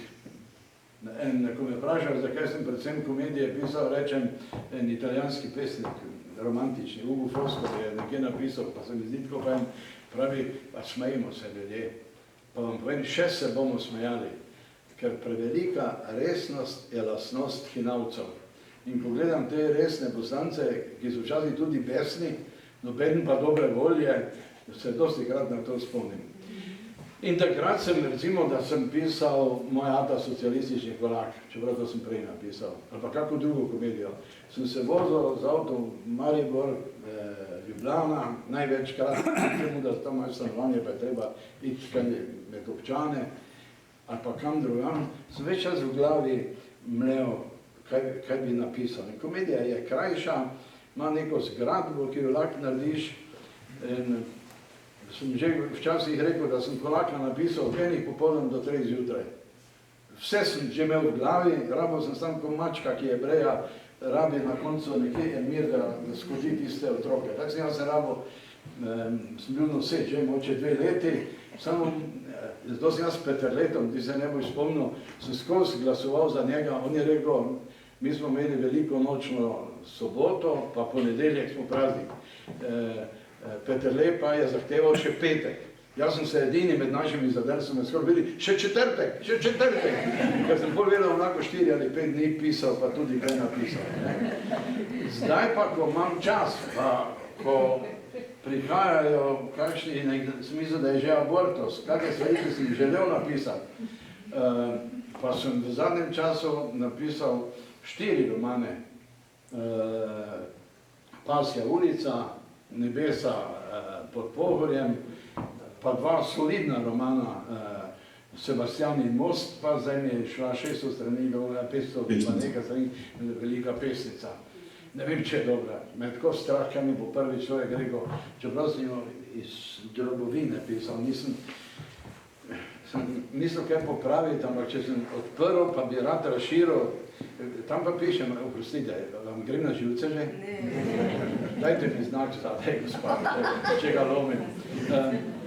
Ko me vprašajo, zakaj sem predvsem komedije pisal, rečem, en italijanski pesnik, romantični, Ugo Fosco je nekje napisal, pa se mi zdi tako fajn, pravi, pa smejimo se ljudje. Pa vam povem, še se bomo smejali, ker prevelika resnost je lastnost hinavcev. In ko gledam te resne poslance, ki so včasih tudi besni, noben pa dobre volje, se dosti krat na to spomnim. In takrat sem, recimo, da sem pisal Moj ata socialistični korak, čeprav to sem prej napisal, ali pa kako drugo komedijo. Sem se vozil z avtom Maribor, Ljubljana, največkrat, da tam imaš stanovanje, pa je treba iti med občane, ali pa kam drugam. Sem več čas v glavi mlel, kaj bi napisal. In komedija je krajša, ima neko zgradbo, ki jo lahko narediš. Sem že včasih rekel, da sem kolaka napisal od 1 popoldan do 3 zjutraj. Vse sem že imel v glavi, rabil sem sam kot mačka, ki je breja, rabi na koncu nekje en mir, da skozi tiste otroke. Tako sem jaz rabil, sem bil noseč, že moče 2 leti, samo, zato sem jaz s Peterletom, ti se ne boš spomnil, sem skozi glasoval za njega, on je rekel, mi smo imeli veliko nočno soboto, pa ponedeljek smo praznik. Peterle pa je zahteval še petek. Jaz sem se edini med našimi zadelcami skoro videli, še četrtek, ker sem bolj vedel onako 4 ali 5 dni pisal, pa tudi kaj napisal. Zdaj pa, ko imam čas, pa ko prihajajo kakšni, sem mislil, da je že abortus, kakšne stvari, ki sem želel napisati, pa sem v zadnjem času napisal 4 romane. Pasja ulica, Nebesa pod Pohorjem, pa 2 solidna romana, Sebastian in most, pa zdaj mi je šla 600 strani, 500, pa nekaj strani, velika pesnica. Ne vem, če je dobra. Me tako strah, kaj mi bo prvi človek rekel, čeprav sem jo iz drobovine pisal, nisem, sem mislil kaj popraviti, ampak če sem odprl, pa bi rad razširil, tam pa pišem, oprostite, vam grem na živce že? Ne. Dajte mi znak zadaj, gospod, če ga lomim.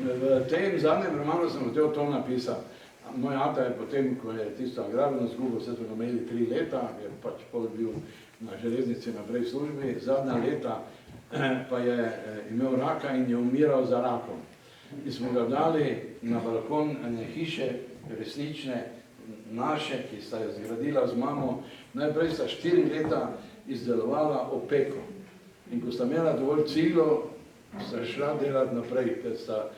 V tem zadnjem romanu sem hotel to napisati. Moj ata je potem, ko je tisto agrarno zgubo, vse smo imeli 3 leta, je pač pol bil na železnici naprej v službi, zadnja leta pa je imel raka in je umiral za rakom. In smo ga dali na balkon ene hiše, resnične, naše, ki sta jo zgradila z mamo. Najprej sta 4 leta izdelovala opeko. In ko sta imela dovolj ciglo, sta šla delati naprej, ker sta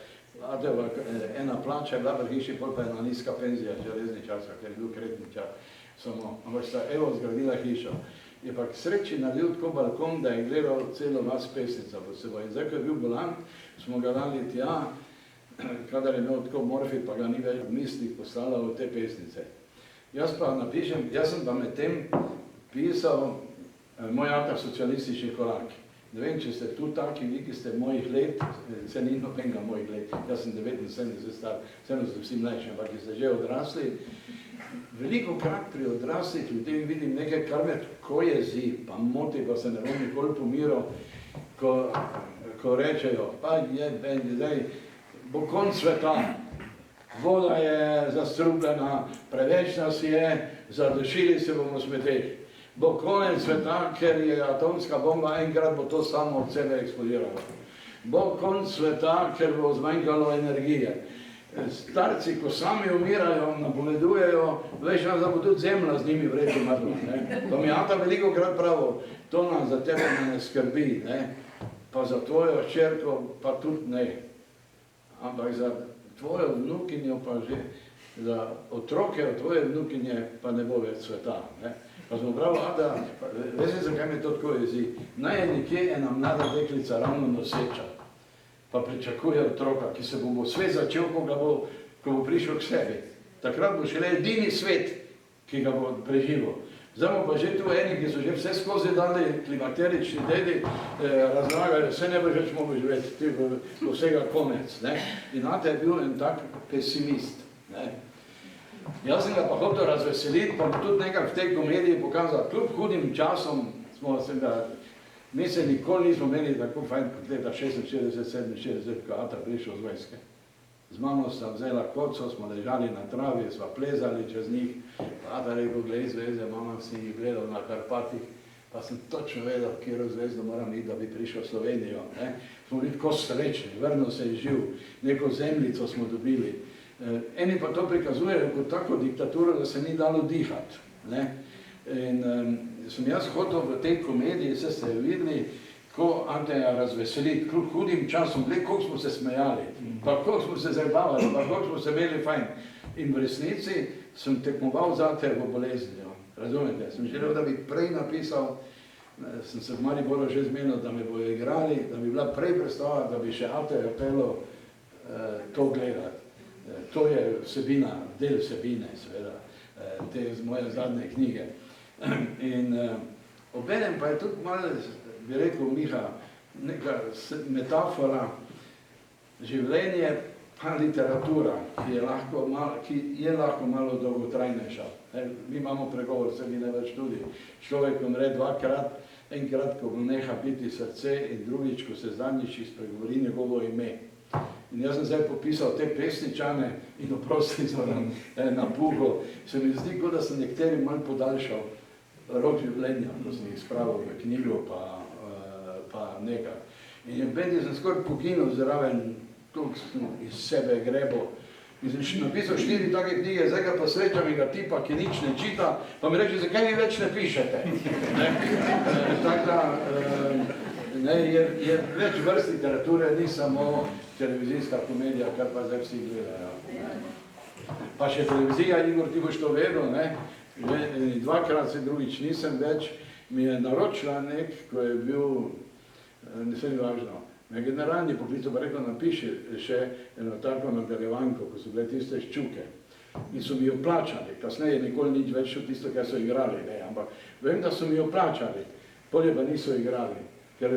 ena plača je bila v hiši, pol pa ena nizka penzija železničarska, ker je bil kretničar samo. Ampak sta evo zgradila hišo. Je pa k sreči nalil tako balkon, da je gledal celo vas pesnica pod seboj. In zdaj, ko je bil bolan, smo ga dali tja, kadar je imel tako morfi, pa ga ni več v mislih poslala v te pesnice. Jaz pa napišem, jaz sem pa med tem pisal Moj ata socialistični korak. Ne vem, če ste tu taki, vi, ki ste mojih let, se ni nobenega mojih let, jaz sem 79 star, vseeno ste vsi mlajši, ampak ki ste že odrasli. Veliko krat pri odraslih ljudeh vidim nekaj, kar me tako jezi, pa moti, pa se ne bom nikoli pomiral, ko rečejo, pa je, zdaj, bo konc sveta, voda je zastrupljena, preveč nas je, zadušili se bomo smeteh. Bo konec sveta, ker je atomska bomba, enkrat bo to samo od sebe eksplodiralo. Bo konec sveta, ker bo zmanjkalo energije. Starci, ko sami umirajo, napovedujejo, veš, da bo tudi zemlja z njimi vreči mrtva. To mi ata veliko krat pravo, to nam za tebe ne skrbi, pa za tvojo hčerko pa tudi ne. Ampak za tvojo vnukinjo pa že, za otroke od tvoje vnukinje pa ne bo več sveta. Pa smo prav, Ada, veste, zakaj me to tako jezi? Naj je nekje ena mlada deklica ravno noseča, pa pričakuje otroka, ki se bo svet začel, ko bo prišel k sebi. Takrat bo šele edini svet, ki ga bo preživel. Zdaj pa že tu eni, ki so že vse skozi dali, klimakterični dedi, razlagajo, vse ne bo več mogel živeti, bo vsega konec. In Ata je bil en tak pesimist. Jaz sem ga pa hotel razveseliti, pa tudi nekaj v tej komediji pokazati, kljub hudim časom smo se ga, mi se nikoli nismo imeli tako fajn kot leta 66-67, ko Ata prišel z vojske. Z mamo sta vzela koco, smo ležali na travi, sva plezali čez njih, pa Ata rekel, glej zvezde, mama si jih gledal na Karpatih, pa sem točno vedel, kjero zvezdo moram iti, da bi prišel v Slovenijo. Smo bili tako srečni, vrnil se je živ, neko zemljico smo dobili. Eni pa to prikazujejo kot tako diktaturo, da se ni dalo dihati. In sem jaz hotel v tej komediji, vse ste jo videli, ko Anteja razveseliti, kljub hudim časom, koliko smo se smejali, pa koliko smo se zabavali, pa koliko smo se imeli fajn. In v resnici sem tekmoval za Antejo bolezni. Razumete? Sem želel, da bi prej napisal, sem se v Mariboru že zmenil, da me bojo igrali, da bi bila prej predstava, da bi še Antejo pelo to gledati. To je vsebina, del vsebine, seveda, te z moje zadnje knjige. In obenem pa je tudi malo, bi rekel Miha, neka metafora, življenje pa literatura, ki je lahko malo dolgotrajnejša. Mi imamo pregovor, se vi ne več tudi, človek umre dvakrat, enkrat, ko mu neha biti srce in drugič, ko se zadnjič spregovori njegovo ime. In jaz sem zdaj popisal te pesničane in oprosti zoram napuho. Se mi zdi, kot da sem nekateri malo podaljšal rok življenja, ko sem jih spravil v knjigo pa nekaj. In v bedi sem skoraj poginil zraven, koliko sem iz sebe grebo. In sem napisal 4 take knjige, zdaj ga pa srečam in ga tipa, ki nič ne čita, pa mi reče, zakaj vi več ne pišete? Tako da, je več vrst literature, ni samo televizijska komedija, kar pa zdaj vsi gledajo. Pa še televizija, Igor, ti boš to vedel, dvakrat se drugič nisem več, mi je naročila ko je bil, ne se ni važno, me generalni poklical, pa rekel, napiši še eno tako nadaljevanko, ko so bile tiste ščuke. In so mi jo plačali, kasneje nikoli nič več v tisto, kar so igrali, ampak vem, da so mi jo plačali, bolje pa niso igrali, ker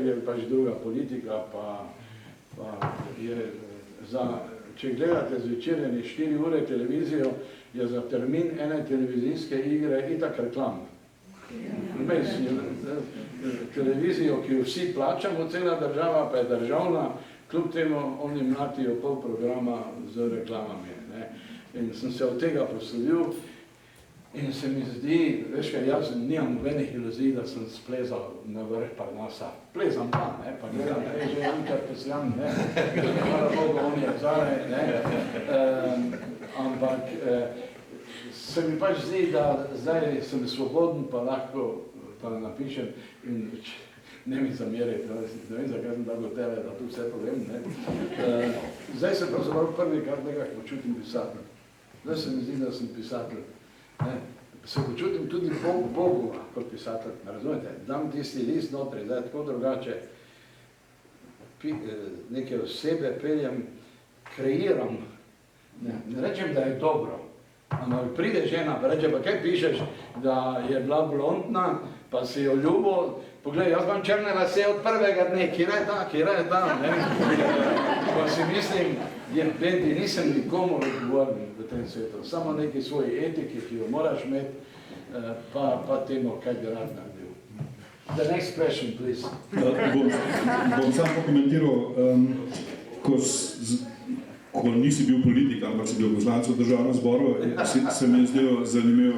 je pač druga politika, pa je za če gledate zvečer 4 ure televizijo, je za termin ene televizijske igre itak reklam. Vmes, televizijo, ki jo vsi plačamo, cela država pa je državna, kljub temu oni mlatijo pol programa z reklamami. Ne. In sem se od tega poslovil in se mi zdi, veš kaj, jaz nimam nobenih iluzij, da sem splezal na vrh Parnasa. Plezam pa, ne, pa gledam, že Jankar Pesjan, ne, hvala Bogu, on je vzale, ne, ampak se mi pač zdi, da zdaj sem svoboden, pa lahko pa napišem in ne mi zameriti, ne vem, zakaj sem tako tebe, da tu vse povem, ne. Zdaj se pravzaprav prvikrat nekako počutim pisatelj. Zdaj se mi zdi, da sem pisatelj. Ne. Se počutim tudi Bogu kot pisatelj, razumete? Dam tisti list notri, zdaj tako drugače neke osebe peljem, kreiram. Ne rečem, da je dobro, ampak pride žena, pa reče, pa kaj pišeš, da je bila blondna, pa si jo ljubo, poglej, jaz imam črne lase od prvega dne, kje je ta, ne? Pa si mislim, Bendi, nisem nikomu odgovoren v tem svetu, samo neki svoji etiki, ki jo moraš imeti, pa temu, kaj bi rad naredil. The next question, please. Bom sam pokomentiral, ko nisi bil politik, ampak si bil poslanec v državnem zboru, se mi je zdel zanimiv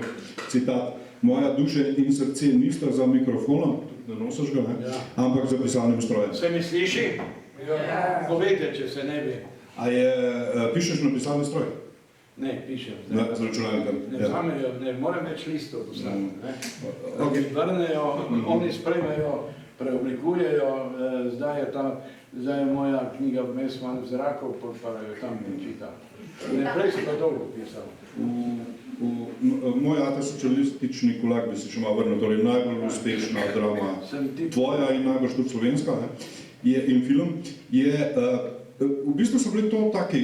citat. Moja duša in srce nista za mikrofonom, da nosiš ga, ne? Ampak za pisalnim strojem. Se mi sliši? Ja. Povejte, če se ne bi. A pišeš na pisalni stroj? Ne, pišem. Z računalnikom? Ne morem več listov poslati. Oni vrnejo, oni sprejmejo, preoblikujejo, zdaj je moja knjiga vmes malo v zraku, pa jo tam čita. Prej sem pa dolgo pisal. Moj ata socialistični kulak bi se še malo vrnil, torej najbolj uspešna drama tvoja in najbolj tudi slovenska in film je, v bistvu so bili to taki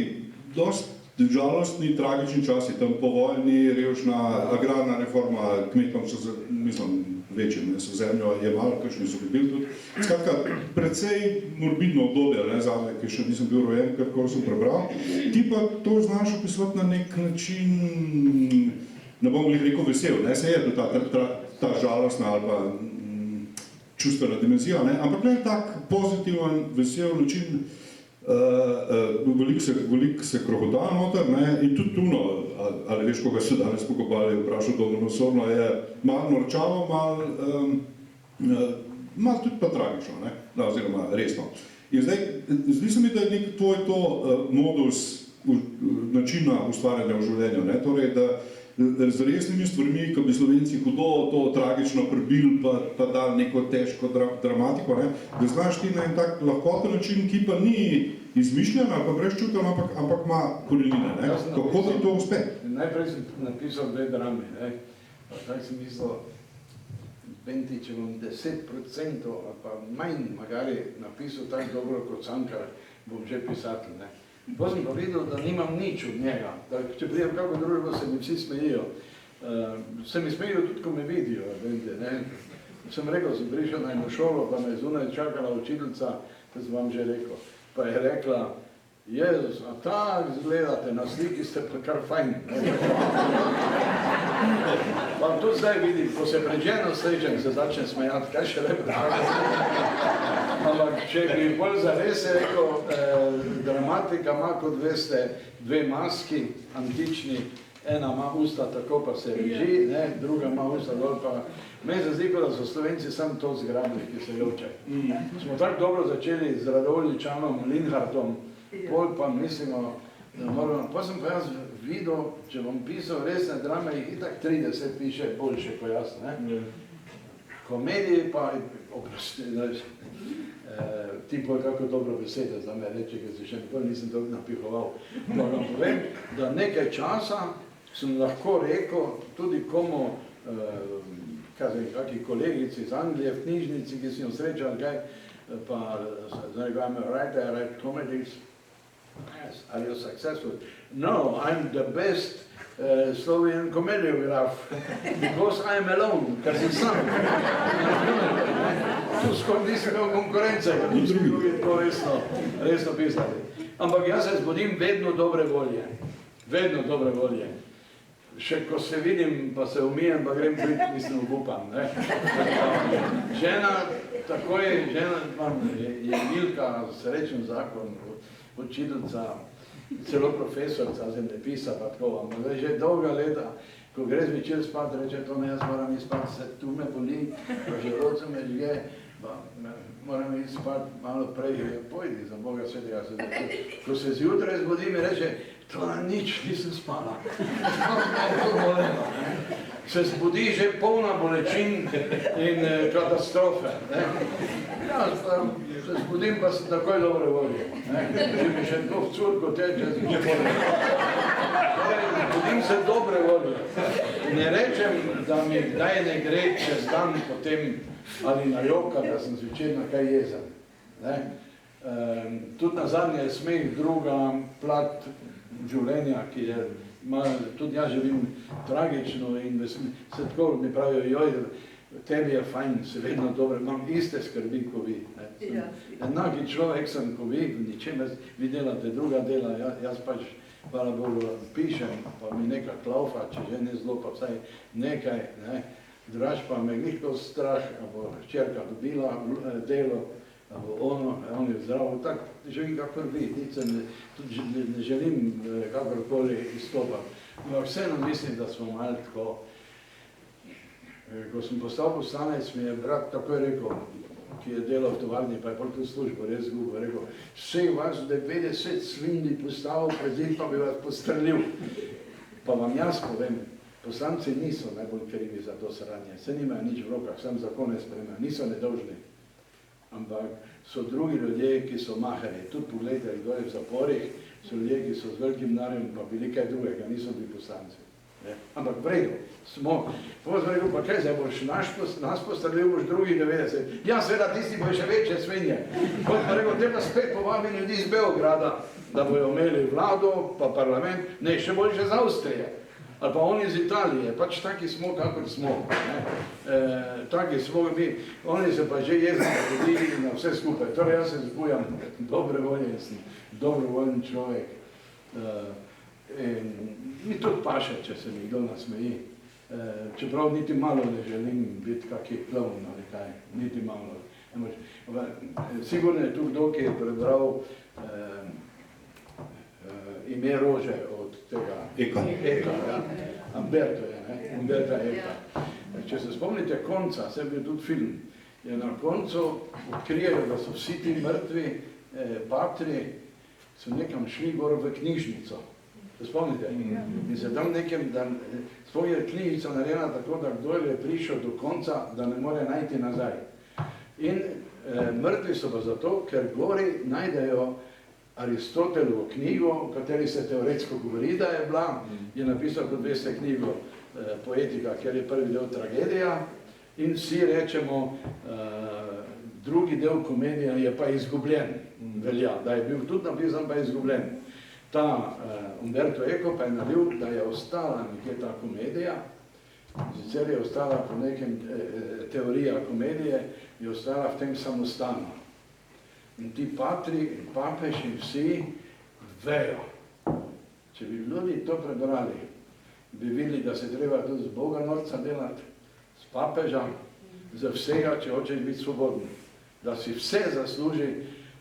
dosti žalostni, tragični časi, tam povojni, revšna, agrarna reforma, kmetom so, mislim, večjem, so zemljo jemali, kakšni so bili tudi. Skratka, precej morbidno obdobje, ne, zame, ki še nisem bil rojen, kar sem prebral. Ti pa to znaš opisovati na nek način, ne bom rekel vesel, ne, se je ta žalostna ali pa čustvena dimenzija, ne, ampak ne tak pozitiven, vesel način, veliko se krohota noter, ne, in tudi tuno, ali veš, koga so danes pokopali, vprašal dobro osobno, je malo norčavo, malo tudi pa tragično, ne, oziroma resno. In zdaj, zdi se mi, da je nek tvoj to modus načina ustvarjanja v življenju, ne, torej, da z resnimi stvarmi, ko bi Slovenci hudo to tragično prebili, pa dali neko težko dramatiko, ne, da znaš ti na en tak lahkoten način, ki pa ni izmišljen ali pa brezčuten, ampak ima korenine, ne. Kako ti to uspe? Najprej sem napisal 2 drame, ne. Tako sem mislil, Benti, če bom 10% ali pa manj magari napisal tako dobro kot Cankar, bom že pisatelj, ne. Pa sem pa videl, da nimam nič od njega, da če pridem kako družbo, se mi vsi smejijo. Se mi smejijo tudi, ko me vidijo, vente, ne. Sem rekel, sem prišel na eno šolo, pa me zunaj čakala učiteljica, to sem vam že rekel. Pa je rekla, Jezus, a tak zgledate, na sliki ste pa kar fajn. Pa tudi zdaj vidim, ko se pred ženo srečem, se začne smejati, kaj še lepo. Ampak, če bi bolj zares rekel, dramatika ima, kot veste, 2 maski, antični, ena ima usta tako, pa se reži, ne, druga ima usta dol, pa meni se zdi, da so Slovenci samo to zgrabili, ki se joče. Smo tako dobro začeli z Radovljičanom, Linhartom, pol pa mislimo, da moramo, pa sem pa jaz videl, če bom pisal resne drame, jih itak 30 piše boljše kot jaz, ne. Komedije pa, oprosti, ti pol kako dobro besede za me reče, ker se še nikoli nisem tako napihoval. Pa vam povem, da nekaj časa sem lahko rekel tudi komu, kakih kolegici iz Anglije v knjižnici, ki sem jo srečal, kaj, pa zdaj vam write, I write comedies. Yes, are you successful? No, I'm the best Slovenian komediograf, because I'm alone, ker sem sam. Tu skoraj nisem imel konkurence, ker nisem drugi to resno pisali. Ampak jaz se zbudim vedno dobre volje. Vedno dobre volje. Še ko se vidim, pa se umijem, pa grem prit, mislim, obupam. Žena, takoj, je Milka, srečen zakon, učiteljica, celo profesorca zemljepisa, pa tako, ampak že dolga leta, ko gre zvečer spat, reče, to ne, jaz moram iti spat, se tu me boli, pa želodce me žge, pa moram iti spat malo prej, pojdi za Boga svetega. Ko se zjutraj zbudi, mi reče, to na nič nisem spala. Se zbudi že polna bolečin in katastrofe. Ja, se zbudim pa se takoj dobre volje. Če mi še to v curko teče, zbudim se dobre volje. Ne rečem, da mi kdaj ne gre čez dan potem ali na joka, da sem zvečer na kaj jezen. Tudi na zadnje je smeh druga plat življenja, ki je, tudi jaz živim tragično in se tako mi pravijo, joj, tebi je fajn, se vedno dobro, imam iste skrbi, ko vi. Enaki človek sem, ko vi, ničemer, vi delate druga dela, jaz pač, hvala Bogu, pišem, pa mi nekaj klaufa, če že ne zelo, pa vsaj nekaj, drugač pa me nikto strah, bo hčerka dobila delo, on je zdrav, tako živim kakor vi, tudi ne želim kakorkoli izstopati. Ampak vseeno mislim, da smo malo tako, ko sem postal poslanec, mi je brat takoj rekel, ki je delal v tovarni, pa je tudi službo res zgubil, rekel, vseh vas 90 svindi postavil pred zid, pa bi vas postrelil. Pa vam jaz povem, poslanci niso najbolj krivi za to sranje, se nimajo nič v rokah, sam zakone spremljajo, niso nedolžni. Ampak so drugi ljudje, ki so mahali. Tudi pogledajte, kdo je v zaporih, so ljudje, ki so z velikim denarjem pa bili kaj drugega, niso bili poslanci. Ampak v redu, smo. Potem sem rekel, pa kaj zdaj boš nas postrelil, boš drugi 90. Ja, seveda, tisti bojo še večje svinje. Potem pa rekel, te pa spet povabi ljudi iz Beograda, da bojo imeli vlado, pa parlament, ne, še bolj že z Avstrije. Ali pa oni iz Italije, pač taki smo, kakor smo. Taki smo mi, oni se pa že jezni naredili na vse skupaj. Torej jaz se zbujam dobre volje, sem dobrovoljen človek. Mi tudi paše, če se mi kdo nasmeji. Čeprav niti malo ne želim biti kakih klovn ali kaj, niti malo. Sigurno je tu kdo, ki je prebral Ime rože od tega Eka, ja. Umberto je, ne? Umberta Eka. Če se spomnite konca, se je bil tudi film, je na koncu odkrijejo, da so vsi ti mrtvi patri so nekam šli gor v knjižnico. Se spomnite? In se tam nekem, sploh je knjižnica narejena tako, da kdo je prišel do konca, da ne more najti nazaj. In mrtvi so pa zato, ker gori najdejo Aristotelovo knjigo, o kateri se teoretsko govori, da je bila, je napisal, kot veste, knjigo Poetika, ker je prvi del tragedija in vsi rečemo, drugi del komedija je pa izgubljen, velja, da je bil tudi napisan, pa je izgubljen. Ta Umberto Eco pa je naredil, da je ostala nekje ta komedija, sicer je ostala po nekem teorija komedije, je ostala v tem samostanu. In ti patri, papež in vsi vejo. Če bi ljudi to prebrali, bi videli, da se treba tudi z Boga norca delati, s papežem, za vsega, če hočeš biti svoboden. Da si vse zasluži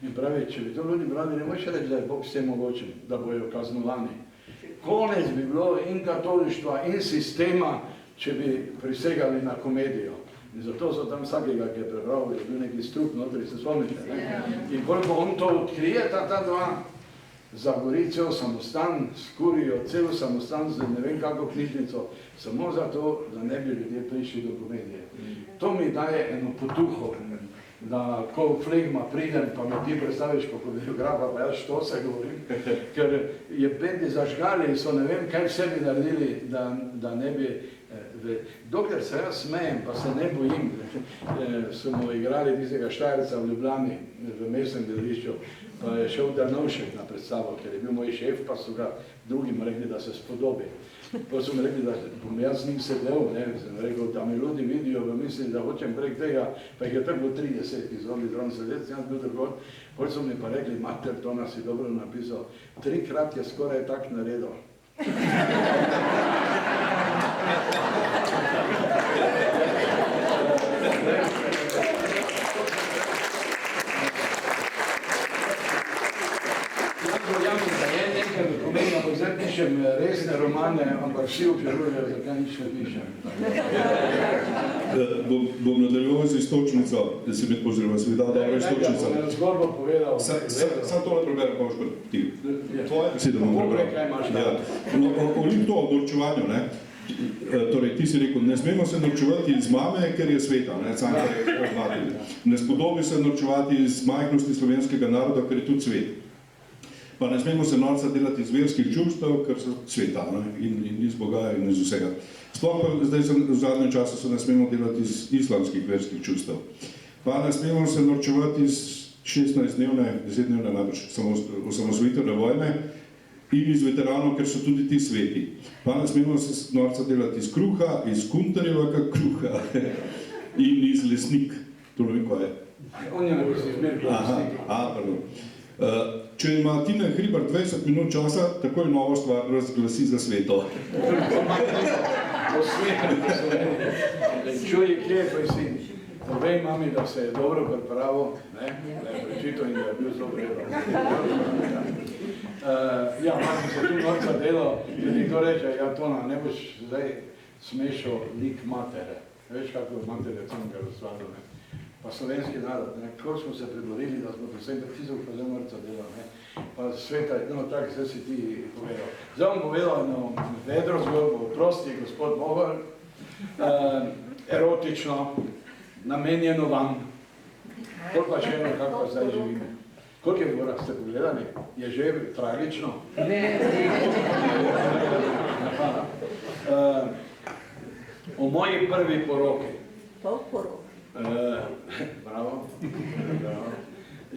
in pravi, če bi to ljudi brali, ne moš reči, da je Bog vse mogočen, da bojo kaznovani. Konec bi bilo in katolištva, in sistema, če bi prisegali na komedijo. In zato so tam vsakega, ki je prebral, je bil neki strup notri, se spomnite. In koliko on to odkrije, ta dva, zagori cel samostan, skurijo cel samostan z ne vem kako knjižnico, samo zato, da ne bi ljudje prišli do komedije. To mi daje eno potuho, da ko v flegma pridem, pa me ti predstaviš kot koreografa, pa jaz što se govorim, ker je bendi zažgali in so ne vem kaj vse bi naredili, da ne bi. Dokler se jaz smejem, pa se ne bojim, smo igrali tistega Štajerca v Ljubljani, v mestnem gledališču, pa je šel Drnovšek na predstavo, ker je bil moj šef, pa so ga drugim rekli, da se spodobi. Pa so mi rekli, da bom jaz z njim sedel, ne, sem rekel, da me ljudi vidijo, v misli, da hočem prek tega, pa jih je tako bilo 30, ki so bili zraven sedeti, jaz bil drugod. Potem so mi pa rekli, mater, to nas je dobro napisal, 3-krat je skoraj tak naredil. Zdaj pišem resne romane, ampak vsi obžalujejo, zakaj nič ne pišem. Bom nadaljeval z istočnico, da si mi pozdrava, se mi da dobra istočnica. Ja, bom zgodbo povedal. Sam tole preberem, pa boš ti. Tvoje besede bom prebral. Kaj imaš tam? Olim to o norčevanju, ne? Torej, ti si rekel, ne smemo se norčevati iz mame, ker je sveta, ne? Cankar je odmatelj. Ne spodobi se norčevati iz majhnosti slovenskega naroda, ker je tudi svet. Pa ne smemo se norca delati iz verskih čustev, ker so sveta, ne? In iz Boga in iz vsega. Sploh pa zdaj v zadnjem času se ne smemo delati iz islamskih verskih čustev. Pa ne smemo se norčevati iz 16-dnevne, 10-dnevne najbrž osamosvojitvene vojne in iz veteranov, ker so tudi ti sveti. Pa ne smemo se norca delati iz kruha, iz kuntarjevega kruha in iz lesnik. To ne vem, kaj je. On je nekaj si izmer lesnik. Pardon. Če ima Tina Hribar 20 minut časa, takoj novo stvar razglasi za sveto. Po svetu, po Sloveniji. Čuj, kje je tvoj sin? Povej mami, da se je dobro pripravil, ne? Da je prečito in da je bil zelo vredan. Ja, mami se tu norca delo, ljudi to reče, ja, Tona, ne boš zdaj smešal lik matere. Veš, kako matere Cankar ustvaril, ne? Pa slovenski narod, ne, kako smo se predvorili, da smo predvsem predpisal, pa zdaj norca dela, ne, pa sveta, no tak, zdaj si ti povedal. Zdaj bom povedal eno vedro zgodbo, prosti gospod Mohor, erotično, namenjeno vam, koliko pa še eno, kako pa zdaj živimo. Koliko je gora, ste pogledali? Je že tragično? Ne. O moji prvi poroki. Pol poroki. Bravo.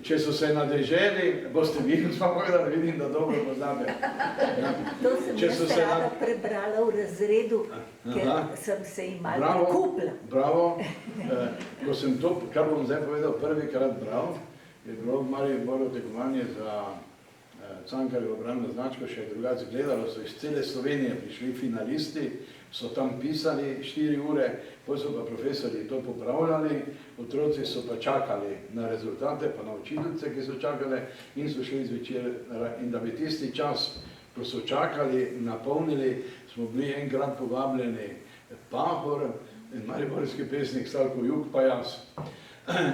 Če so se na deželi, boste vi smo povedali, vidim, da dobro poznate. To sem jaz rada prebrala v razredu, ker sem se jim malo prikupila. Bravo. Ko sem to, kar bom zdaj povedal, prvikrat bral, je bilo v Mariboru tekmovanje za Cankarjevo bralno značko, še drugače gledalo, so iz cele Slovenije prišli finalisti, so tam pisali 4 ure, potem so pa profesori to popravljali, otroci so pa čakali na rezultate, pa na učiteljice, ki so čakali in so šli zvečer. In da bi tisti čas, ko so čakali, napolnili, smo bili enkrat povabljeni Pahor, mariborski pesnik Slavko Jug, pa jaz.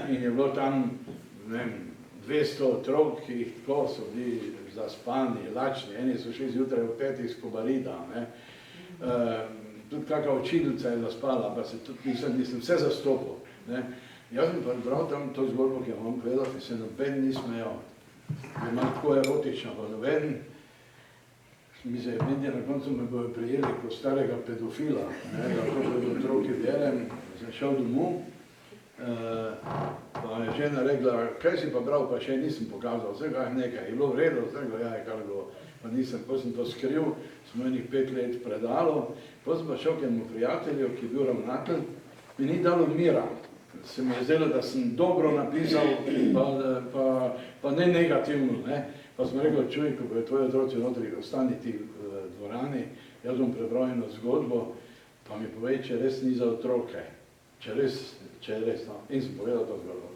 In je bilo tam, ne vem, 200 otrok, ki jih tako so bili zaspani, lačni, eni so šli zjutraj v 5 iz Kobarida, ne. Tudi kakva učiteljica je zaspala, pa se tudi nisem vse zastopil, ne. Jaz sem pa bral tam to zgodbo, ki vam povedal, ki se noben ni smejal. Je malo tako erotično, pa noben, mi se je medije na koncu me bojo prijeli kot starega pedofila, ne, da to pred otroki berem, sem šel domov, pa je žena rekla, kaj si pa bral, pa še nisem pokazal, vsega nekaj, je bilo v redu, vsega je kar bilo, pa nisem, ko sem to skril, smo enih 5 let predalo, potem sem pa šel k enemu prijatelju, ki je bil ravnatelj, mi ni dalo mira, se mi je zdelo, da sem dobro napisal, pa ne negativno, ne, pa sem rekel, čuj, ko bojo tvoji otroci notri, ostani ti v dvorani, jaz bom prebral eno zgodbo, pa mi povej, če res ni za otroke. Če je res, no, in sem povedal to zgodbo.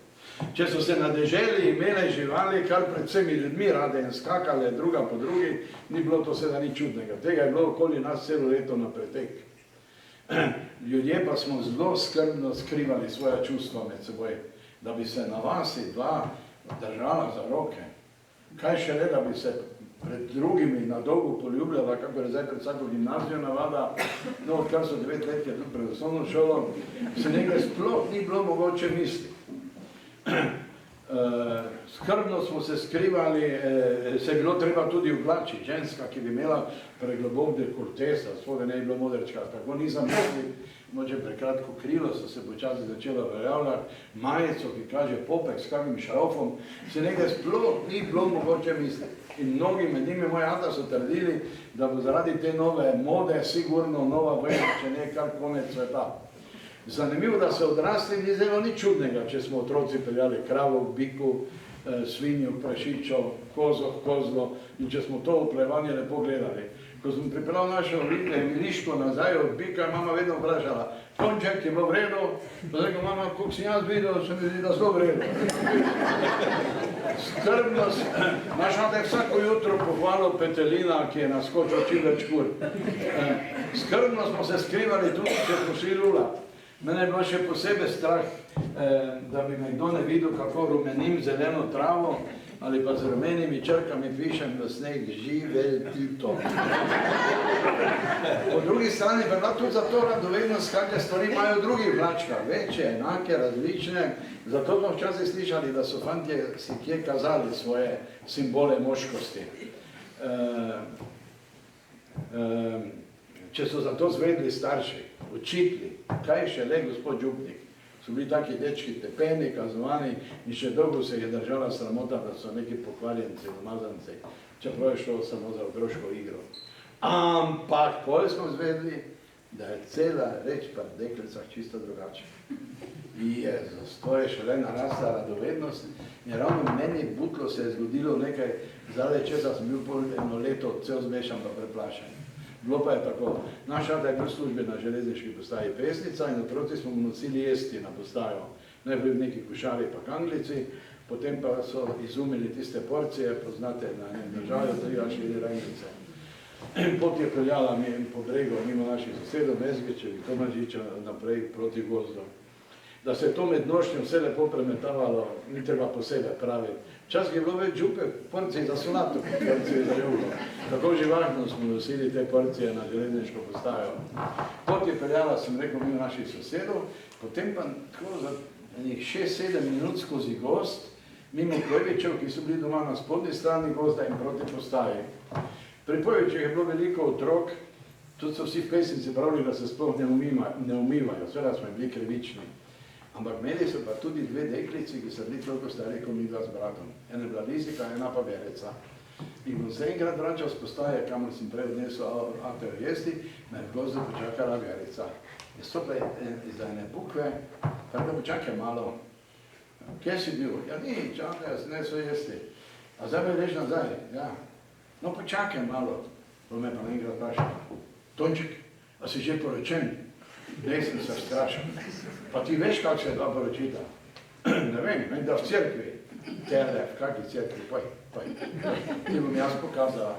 Če so se na deželi imele živali, kar pred vsemi ljudmi rade in skakale druga po drugi, ni bilo to seveda nič čudnega. Tega je bilo okoli nas celo leto na pretek. Ljudje pa smo zelo skrbno skrivali svoja čustva med seboj, da bi se na vasi dva držala za roke. Kaj šele, da bi se pred drugimi na dolgo poljubljala, kako je zdaj pred vsako gimnazijo navada, no, odkar so 9 let, je tudi pred osnovno šolo, se nekaj sploh ni bilo mogoče misliti. Skrbno smo se skrivali, se je bilo treba tudi oblačiti, ženska, ki bi imela preglobok dekoltesa, svoga ne je bilo modrčka, tako nisem mogli moče prekratko krilo, so se počasi začela uveljavljati, majico, ki kaže popek s kakvim šrofom, se nekaj sploh ni bilo mogoče misliti. In mnogi, med njimi moj ata, so trdili, da bo zaradi te nove mode sigurno nova vojna, če ne kar konec sveta. Zanimivo, da se odrasli ni zelo ni čudnega, če smo otroci peljali kravo, biku, svinjo, prašičo, kozo, kozlo in če smo to oplevanje lepo gledali. Ko sem pripeljal našo miliško nazaj od bika, mama vedno vprašala, Tonček, je bilo v redu? Pa rekel, mama, koliko sem jaz videl, se mi zdi, da zelo v redu. Skrbnost, naš ata je vsako jutro pohvalil petelina, ki je naskočil čim več kur. Skrbno smo se skrivali tudi, če smo šli lulat. Mene je bilo še posebej strah, da bi me kdo ne videl, kako rumenim zeleno travo, ali pa z rumenimi črkami pišem v sneg živel Tito. Po drugi strani pa bila tudi zato radovednost, kakve stvari imajo v drugih vlačkah, večje, enake, različne. Zato smo včasih slišali, da so fantje si kje kazali svoje simbole moškosti. Če so zato zvedli starši, učitli, kaj je šele gospod župnik. So bili taki dečki tepeni, kaznovani in še dolgo se je držala sramota, da so neki pokvarjenci, umazanci, čeprav je šlo samo za otroško igro. Ampak pol smo zvedli, da je cela reč pa v deklicah čisto drugače. Jezus, to je šele narasla radovednost in ravno meni butlo se je zgodilo nekaj, zdaj česa sem bil pol eno leto cel zmešan pa preplašen. Bilo pa je tako, naš ata je bil v službi na železniški postaji Pesnica in otroci smo mu nosili jesti na postajo. Najprej neki košari pa kanglici, potem pa so izumili tiste porcije, poznate na enem državi, 3 ali 4 rajnice. Pot je peljala po bregu mimo naših sosedov, Mezgečevi, Tomažiča, naprej proti gozdu. Da se je to med nošnjo vse lepo premetavalo, ni treba posebej praviti. Včasih je bilo več župe porcije za solato, porcije za jugo. Tako živahno smo nosili te porcije na železniško postajo. Pot je peljala, sem rekel, mimo naših sosedov, potem pa tako za 6-7 minut skozi gozd, mimo Pojvičev, ki so bili doma na spodnji strani gozda in proti postaji. Pri Pojvičih je bilo veliko otrok, tudi so vsi v Pesnici pravili, da se sploh ne umivajo, seveda smo bili krivični. Ampak imeli so pa tudi 2 deklici, ki so bili toliko stari, kot mi 2 z bratom. Ena je bila Lizika, ena pa Vereca. In ko se enkrat vračal z postaje, kamor sem prej odnesel ate v jesti, me je v gozdu počakala Vereca. Je stopila iz ene bukve, tako da počakaj malo. Kje si bil? Ja ni, čakaj, jaz nesel jesti. A zdaj me lež nazaj? Ja. No počakaj malo. To me pa enkrat vprašala. Tonček, a si že poročen? Ne, sem se strašil. Pa ti veš, kak se je ta poročita? Ne vem, da v cerkvi. Tele, v kaki cerkvi, poj. Ti bom jaz pokazala.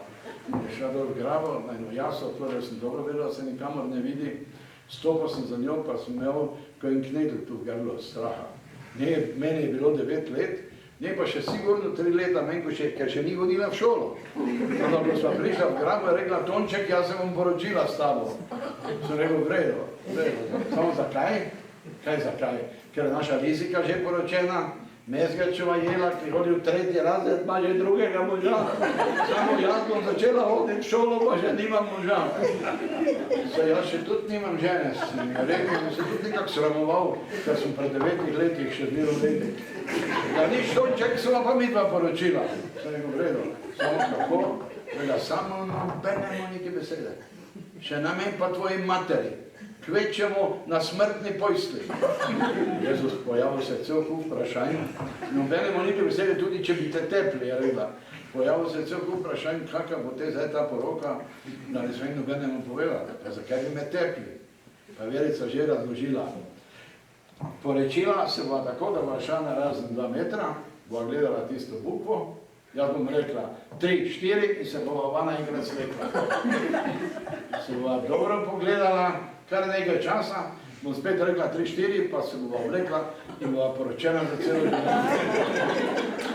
Je šla dol v gravo, na eno jaso, otvoril sem dobro vedel, da se nikamor ne vidi. Stopil sem za njo, pa sem imel ko en knedl tu v grlo straha. Meni je bilo 9 let, ne pa še sigurno 3 leta menj, ker še ni hodila v šolo. Ko sva prišla v grabo, je rekla, Tonček, jaz se bom poročila s tabo. Sem rekel, v redu. Samo zakaj? Kaj zakaj? Ker je naša Lizika že poročena, Mezgačeva Jela, ki hodi v 3. razred, ima že 2. moža. Samo jaz bom začela hoditi v šolo, pa že nimam moža. Se jaz še tudi nimam žene, sem mi rekel, in se tudi nekako sramoval, ker sem pred 9 letih še zmero letek. Da nič Tonček, sva pa mi 2 poročila. Sem rekel, v redu. Samo kako? Veda, samo nobenemo neke besede. Še namen pa tvoji materi. Kvečemo na smrtni pojstli. Jezus, pojavil se cel kup vprašanj. Nobenemo neke besede, tudi če bi te tepli, je rekla. Pojavil se cel kup vprašanj, kakva bo te zdaj ta poroka, da ne smem nobenemu povedati. Zakaj bi me tepli? Pa Verica že razložila. Porečila se bo tako, da bo šla na razen 2 metra, bo gledala tisto bukvo, jaz bom rekla 3, 4 in se bo vana enkrat slekla. Se bo dobro pogledala, kar nekaj časa, bom spet rekla 3, 4, pa se bo oblekla in bo poročena za celo življenje.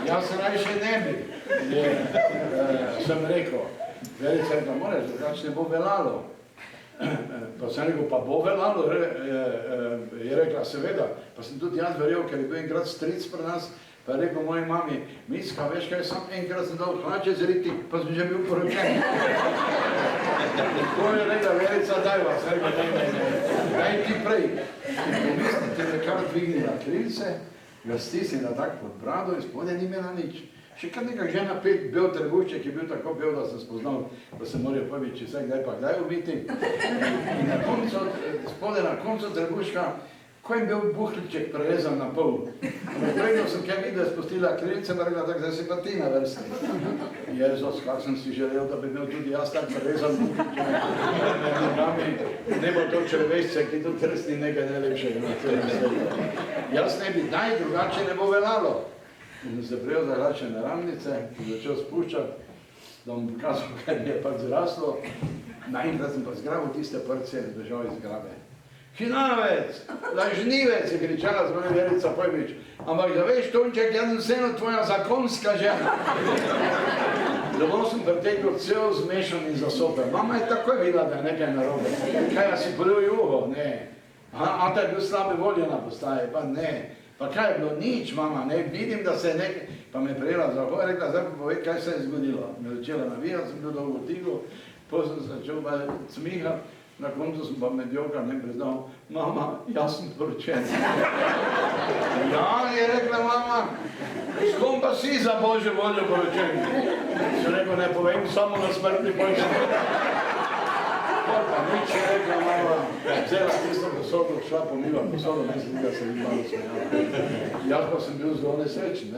Jaz se najše ne bi, sem rekel. Verica je, da moraš, drugače ne bo velalo. Pa sem rekel, pa bo velalo, je rekla, seveda. Pa sem tudi jaz verjel, ker je bil enkrat stric pri nas, Pa je rekel moji mami, Miska, veš kaj, sam enkrat sem dal hlače zriti, pa sem že bil poročen. To je rekla, Verica, daj vas, daj ti prej. Pomislite, da kar dvignila krilce, ga stisnila tak pod brado in spodaj ni imela nič. Še kar nekak že napet bel trebušček je bil tako bel, da sem spoznal, da se morajo Pojbiči vse kdaj pa kdaj ubiti. In na koncu, spodaj na koncu trebuška, ko je bil buhliček prerezan na pol. Predno sem kaj videl, spustila krilce, pa rekla, tak, zdaj si pa ti na vrsti. Jezus, kak sem si želel, da bi imel tudi jaz tak prerezan buhliček. Ne bo to črvešce, ki tu trsni nekaj najlepšega na celem svetu. Jaz ne bi daj, drugače ne bo veljalo. In se prijel za hlačene ravnice, začel spuščati, da bom pokazal, kaj mi je pač zraslo. Naenkrat sem pa zgrabil tiste prce in držal iz grabe. Hinavec, lažnivec, je kričala z mojim Verica Pojbič. Ampak da veš, Tonček, jaz sem vseeno tvoja zakonska žena. Domov sem pretekel cel zmešan in zasopen. Mama je takoj videla, da je nekaj narobe. Kaj, ja si polil juho? Ne. Ata je bil slabe voljena postaje, pa ne. Pa kaj je bilo? Nič, mama, ne, vidim, da se je nekaj, pa me je prejela za oko, rekla, zdaj pa povej, kaj se je zgodilo. Me začela navijati, sem bil dolgo tiho, potem sem začel pa cmihati, na koncu sem pa med joka ne priznal, mama, jaz sem poročen. Ja, je rekla mama, s kom pa si za Božjo voljo poročen? Sem rekel, ne povem, samo na smrtni počet. Pa nič je rekla mama, vzela tisto posodo, šla pomiva posodo, mislim, da se mi malo smejala. Jaz pa sem bil zelo nesrečen,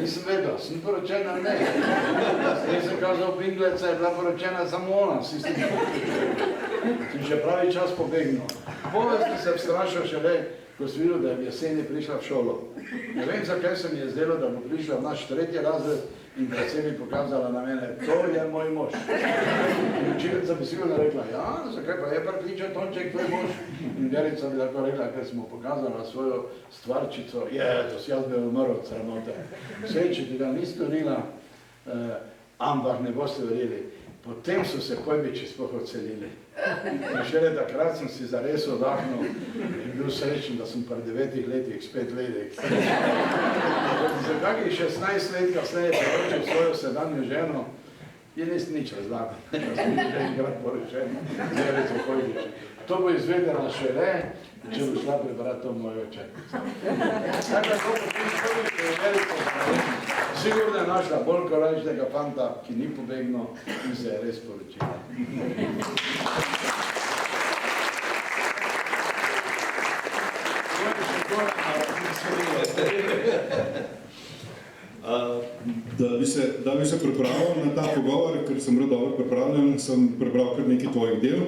nisem vedel, sem poročen ali ne. Nisem kazal Pinglece, je bila poročena samo ona, si sem še pravi čas pobegnil. Povesti se vstrašil šele, ko sem videl, da je v jeseni prišla v šolo. Ne vem, zakaj se mi je zdelo, da bo prišla v naš 3. razred in predvsem mi pokazala na mene, to je moj mož. In učiteljica bi sigurno rekla, ja, zakaj pa je prikličal Tonček, tvoj mož? In Verica bi tako rekla, ker smo pokazala svojo stvarčico, Jezus, jaz bi umrl od sramote. Vse, če ti ga ni storila, ampak ne boste verjeli. Potem so se Pojbiči sploh odselili. In šele takrat sem si zares oddahnil in bil srečen, da sem pri 9 letih spet vedek. Za kakih 16 let kasneje poročil svojo sedanjo ženo, je nisem nič razlagal. Da sem bil že enkrat poročen, Verico Pojbič. To bo izvedela šele, če bo šla prebrati to mojo očetnico. Tako da to Pojbič je Verico Pojbič. Sigurno je našla bolj korajšnega fanta, ki ni pobegnil in se je res poročila. Da bi se pripravil na ta pogovor, ker sem bil dobro pripravljen, sem prebral kar nekaj tvojih del.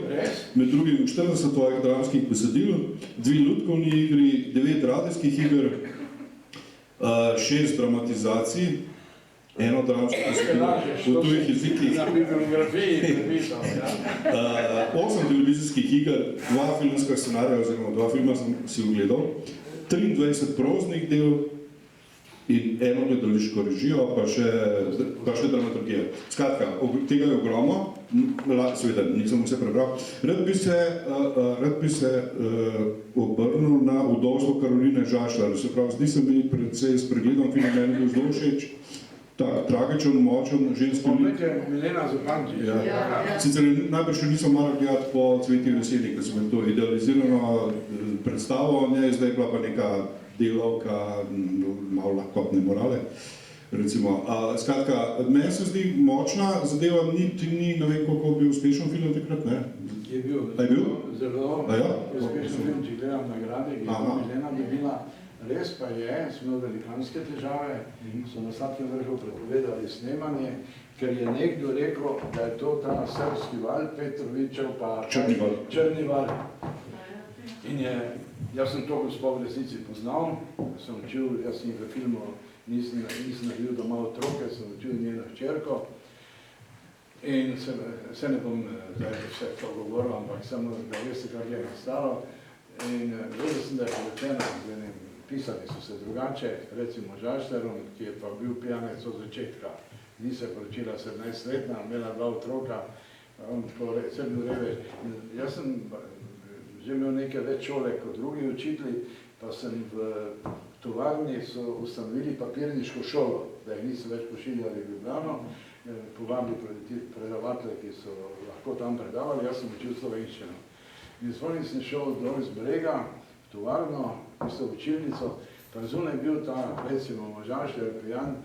Med drugim 40 tvojih dramskih besedil, 2 lutkovni igri, 9 radijskih iger, 6 dramatizacij, 1 dramsko besedilo v tujih jezikih, 8 televizijskih iger, 2 filmska scenarija oziroma 2 filma sem si ogledal, 23 proznih del in 1 gledališko režijo, pa še dramaturgijo. Skratka, tega je ogromno, seveda nisem vse prebral. Rad bi se obrnil na Vdovstvo Karoline Žašlar. Se pravi, zdi se mi predvsej s pregledom film, meni bil zelo všeč. Tak, tragičen, močen, ženski lik. Milena Zupančič. Sicer najprej še nisem malo gledati po Cveti veseli, ker sem to idealizirano predstavo, zdaj je bila pa neka delovka, malo lahkotne morale, recimo. Skratka, meni se zdi močna zadeva, niti ni, ne vem, koliko bil uspešen film takrat, ne? Je bil. A je bil? Zelo uspešen film, če gledam nagrade, ki je Milena dobila. Res pa je, smo imeli velikanske težave, so na Sladkem vrhu prepovedali snemanje, ker je nekdo rekel, da je to ta srpski val, Petrovičev pa Črni val. In jaz sem to gospo v resnici poznal, sem učil, jaz sem v filmu, nisem naredil doma otroke, sem učil njeno hčerko. In se ne bom zdaj vse to govoril, ampak samo da veste, kar je nastalo. In vedel sem, da je poročena z enim. Pisali so se drugače, recimo Žašlerom, ki je pa bil pijanec od začetka. Ni se poročila 17-letna, imela 2 otroka, on se bil reveč. Jaz sem že imel nekaj več šole kot drugi učitelji, pa sem v tovarni so ustanovili papirniško šolo, da jih niso več pošiljali v Ljubljano, povabili predavatelje, ki so lahko tam predavali, jaz sem učil slovenščino. In zvonim sem šel dol iz Brega v tovarno, isto učilnico, pa zunaj bil ta, recimo, možaš, je pijan,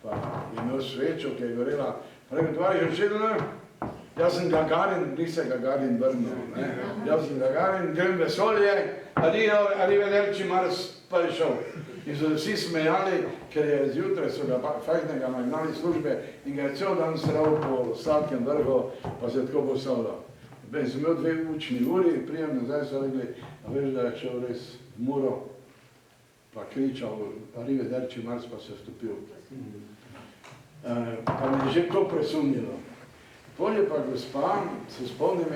pa je imel svečo, ki je gorela, pa rekel, tovariš učitelj, jaz sem Gagarin, ni se Gagarin vrnil, ne? Jaz sem Gagarin, grem vesolje, arrivederci Mars, pa je šel. In so vsi smejali, ker je zjutraj so ga fajnega nagnali službe in ga je cel dan sral po Sladkem vrhu, pa se tako postavljal. Ben sem imel 2 učni uri, prijem nazaj so rekli, a veš, da je šel res v Muro, pa kričal, arrivederci Mars, pa se vstopil. Pa mi je že to presumnilo. Polje pa gospa, se spomnim,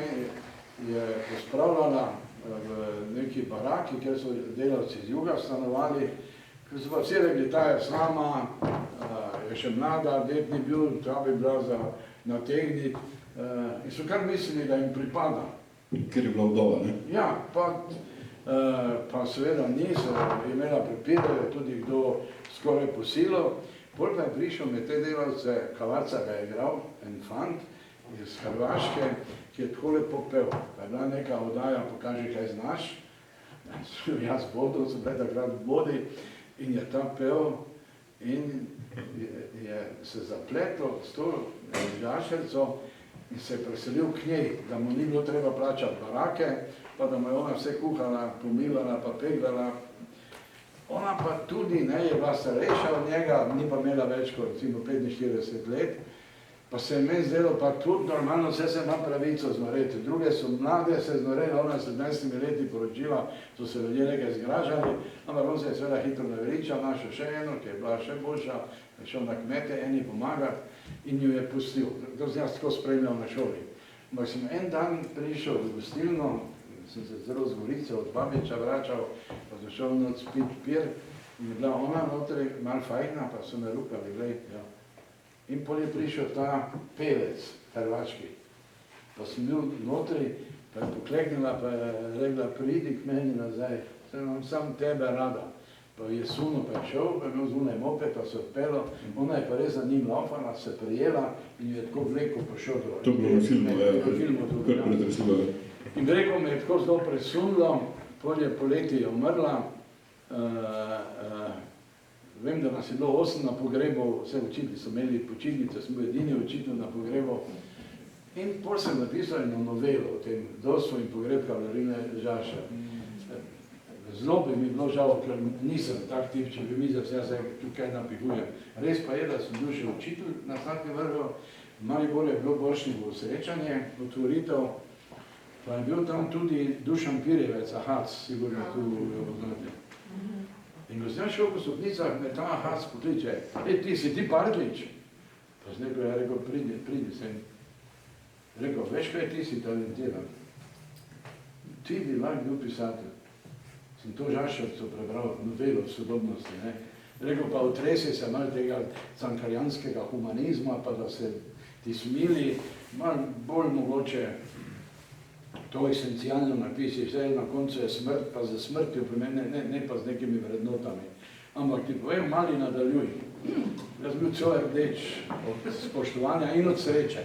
je pospravljala v neki baraki, kjer so delavci z juga stanovali, ker so pa vsi rekli, ta je sama, je še mlada, ded ni bil, ta bi bila za nategniti, in so kar mislili, da jim pripada. Ker je bila vdova, ne? Ja, pa seveda niso imela prepire, tudi kdo skoraj posilo. Pol pa je prišel med te delavce, Kavaca ga je igral, en fant iz Hrvaške, ki je tako lepo pel. Pa je bila neka oddaja, pokaži, kaj znaš. Jaz vodil, sem bile takrat v vodi in je ta pel in je se zapletel s to žašerico in se je preselil k njej, da mu ni bilo treba plačati barake, pa da mu je ona vse kuhala, pomivala, pa peglala. Ona pa tudi ne je bila starejša od njega, ni pa imela več kot recimo 45 let, pa se je meni zdelo pa tudi normalno, vse se ima pravico znoreti. Druge so mlade se znoreli, ona je 17 leti poročila, so se ljudje nekaj zgražali, ampak on se je seveda hitro naveličal, našel še eno, ki je bila še boljša, je šel na kmete, eni pomagati in jo je pustil. To sem jaz tako spremljal na šoli. Ampak sem en dan prišel v gostilno, sem se zelo z Gorice od Babiča vračal, pa sem šel noč spit pir in je bila ona notri malo fajna, pa so me rukali, glej, ja. In pol je prišel ta pevec, hrvaški, pa sem bil notri, pa je pokleknila, pa je rekla, pridi k meni nazaj, sem imam sam tebe rada. Pa je suno, pa je šel, pa je imel zunaj mope, pa se odpelo, ona je pa res za njim laufala, se prijela in je tako vleko po šodru. To bilo v filmu, kar pretresilo. In rekel me je tako zelo presunilo, pol je poleti je umrla, vem, da nas je bilo 8 na pogrebu, vse učitelji so imeli počitnice, smo edini učitelj na pogrebu. In pol sem napisal eno novelo o tem dosvu in pogreb Karoline Žaša. Zelo bi mi bilo žal, ker nisem tak tip, če bi mi za vse se tukaj napihujem. Res pa je, da sem bil še učitelj na Sladkem vrhu, Maribor je bilo Borštnikovo srečanje, otvoritev, pa je bil tam tudi Dušan Pirjevec, Ahac, sigurno tu poznate. In ko sem šel po stopnicah, me ta Ahac pokliče, ti si ti Partljič? Pa sem rekel, pridi sem. Rekel, veš kaj, ti si talentiran. Ti bi lahko bil pisatelj. Sem to Žašarico prebral, novelo v sodobnosti, ne. Rekel pa, utresi se malo tega cankarjanskega humanizma, pa da se ti smili, malo bolj mogoče to esencialno napisi, vse na koncu je smrt, pa za smrtjo pri mene, ne pa z nekimi vrednotami. Ampak ti povem, mali nadaljuj. Jaz bil cel rdeč od spoštovanja in od sreče.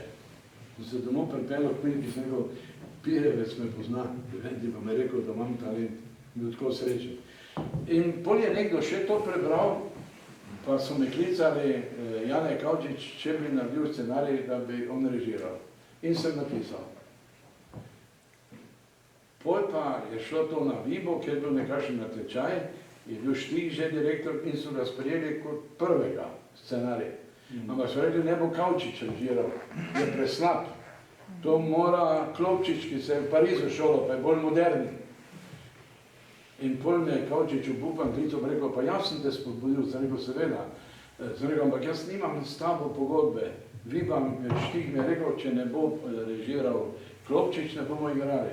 Sem se domov pripeljal k meni, ki sem rekel, Pirjevec me pozna, ti pa me rekel, da imam talent. Bil tako srečen. In pol je nekdo še to prebral, pa so me klicali Jane Kavčič, če bi naredil scenarij, da bi on režiral. In sem napisal. Pol pa je šlo to na Vibo, kjer je bil nekakšen natečaj, je bil Štih že direktor in so ga sprejeli kot prvega scenarija. Ampak so rekli, ne bo Kavčič režiral, je preslab. To mora Klopčič, ki se je v Parizu šolo, pa je bolj moderni. In pol me je Kavčič obupan klical, rekel, pa jaz sem te spodbudil, sem rekel, seveda. Sem rekel, ampak jaz nimam s tabo pogodbe. Štih mi je rekel, če ne bo režiral Klopčič, ne bomo igrali.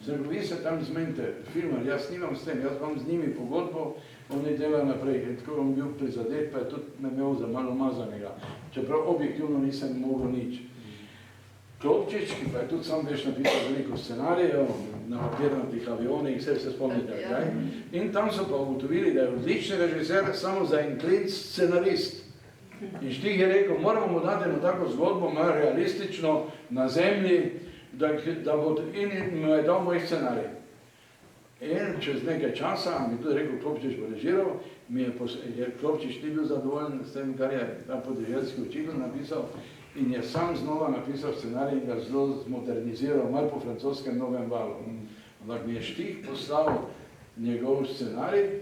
Sem rekel, vi se tam zmenite, filmer, jaz nimam s tem, jaz imam z njimi pogodbo, oni delajo naprej. In tako bom bil prizadet, pa je tudi me imel za malo umazanega. Čeprav objektivno nisem mogel nič. Klopčič, ki pa je tudi sam veš napisal veliko scenarijev, na papirnatih avionih, vse se spomnite, kaj? In tam so pa ugotovili, da je odlični režiser samo za en klinc scenarist. In Štih je rekel, moramo mu dati eno tako zgodbo, malo realistično, na zemlji, da bo in mu je dal moj scenarij. In čez nekaj časa, mi tudi rekel, Klopčič bo režiral, Klopčič ni bil zadovoljen s tem, kar je ta podreželjski učitelj napisal, in je sam znova napisal scenarij in ga zelo zmoderniziral, malo po francoskem Novem valu. Ampak mi je Štih poslal njegov scenarij,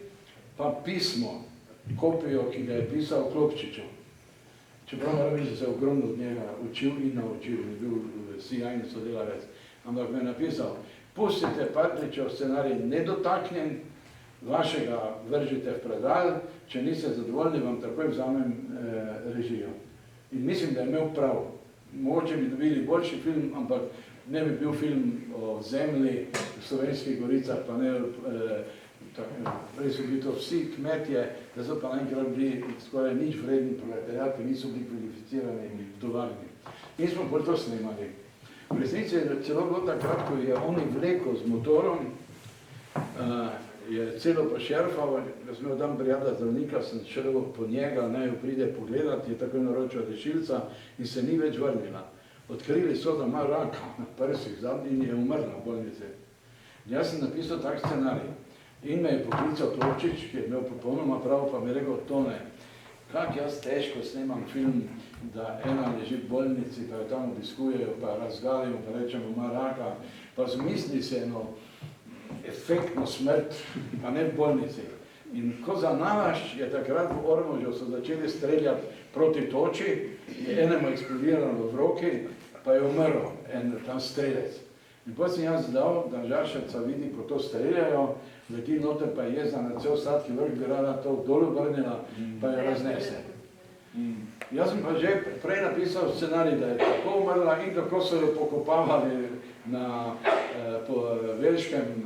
pa pismo, kopijo, ki ga je pisal Klopčiču. Čeprav moram reči, da se je ogromno od njega učil in naučil, je bil sijajni sodelavec. Ampak me je napisal, pustite Partljičev scenarij nedotaknjen, vašega vržite v predal, če niste zadovoljni, vam takoj vzamem režijo. In mislim, da je imel prav. Mogoče bi dobili boljši film, ampak ne bi bil film o zemlji v Slovenskih goricah, pa ne, prej so bili to vsi kmetje, da so pa naenkrat bili skoraj nič vredni proletariati, niso bili kvalificirani in tovarni. In smo bolj to snemali. V resnici je celo bilo takrat, ko je on vlekel z motorom, je celo pa šerfal, da sem imel tam prijatelja zdravnika, sem šel po njega, naj jo pride pogledati, je takoj naročil rešilca in se ni več vrnila. Odkrili so, da ima raka na prsih zadnji in je umrla v bolnici. Jaz sem napisal tak scenarij in me je poklical Klopčič, ki je imel popolnoma prav, pa mi je rekel, Tone, kak jaz težko snemam film, da ena leži v bolnici, pa jo tam obiskujejo, pa razgalimo, pa rečemo, ima raka, pa zmisli se eno efektno smrt, pa ne v bolnici. In ko za nalašč je takrat v Ormožu so začeli streljati proti toči, je enemu eksplodiralo v roki, pa je umrl en tam strelec. In potem sem jaz dal, da Žaševca vidi, ko to streljajo, leti noter pa je jezda na cel Sladki Vrh, bi rada to dol obrnila, pa jo raznese. Jaz sem pa že prej napisal scenarij, da je tako umrla in kako so jo pokopavali na velškem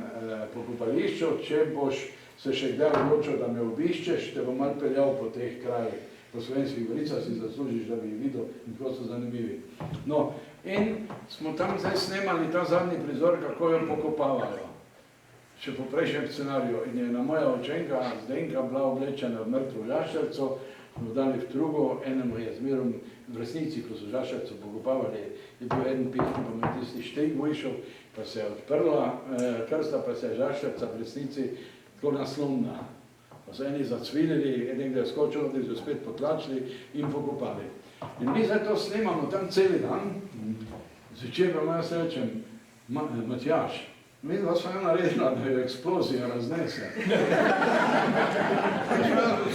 pokopališču, če boš se še kdaj odločil, da me obiščeš, te bom malo peljal po teh krajih, po Slovenskih goricah si zaslužiš, da bi jih videl in kako so zanimivi. No, in smo tam zdaj snemali ta zadnji prizor, kako jo pokopavajo. Še po prejšnjem scenariju. In je ena moja očenka, Zdenka, bila oblečena v mrtvo Žaševco, smo dali v trugo, enemu je zmerom v resnici, ko so Žaševco pokopavali, je bil en pihni, pa me tisti šteg vyšel, pa se je odprla krsta, pa se je Žaševca v resnici tako naslonila. Pa so eni zacvilili, nekaj je skočilo, da so spet potlačili in pokopali. In mi zdaj to snemamo tam celi dan, zvečer pa jaz rečem, Matjaž, midva sva naredila, da jo eksplozija raznese.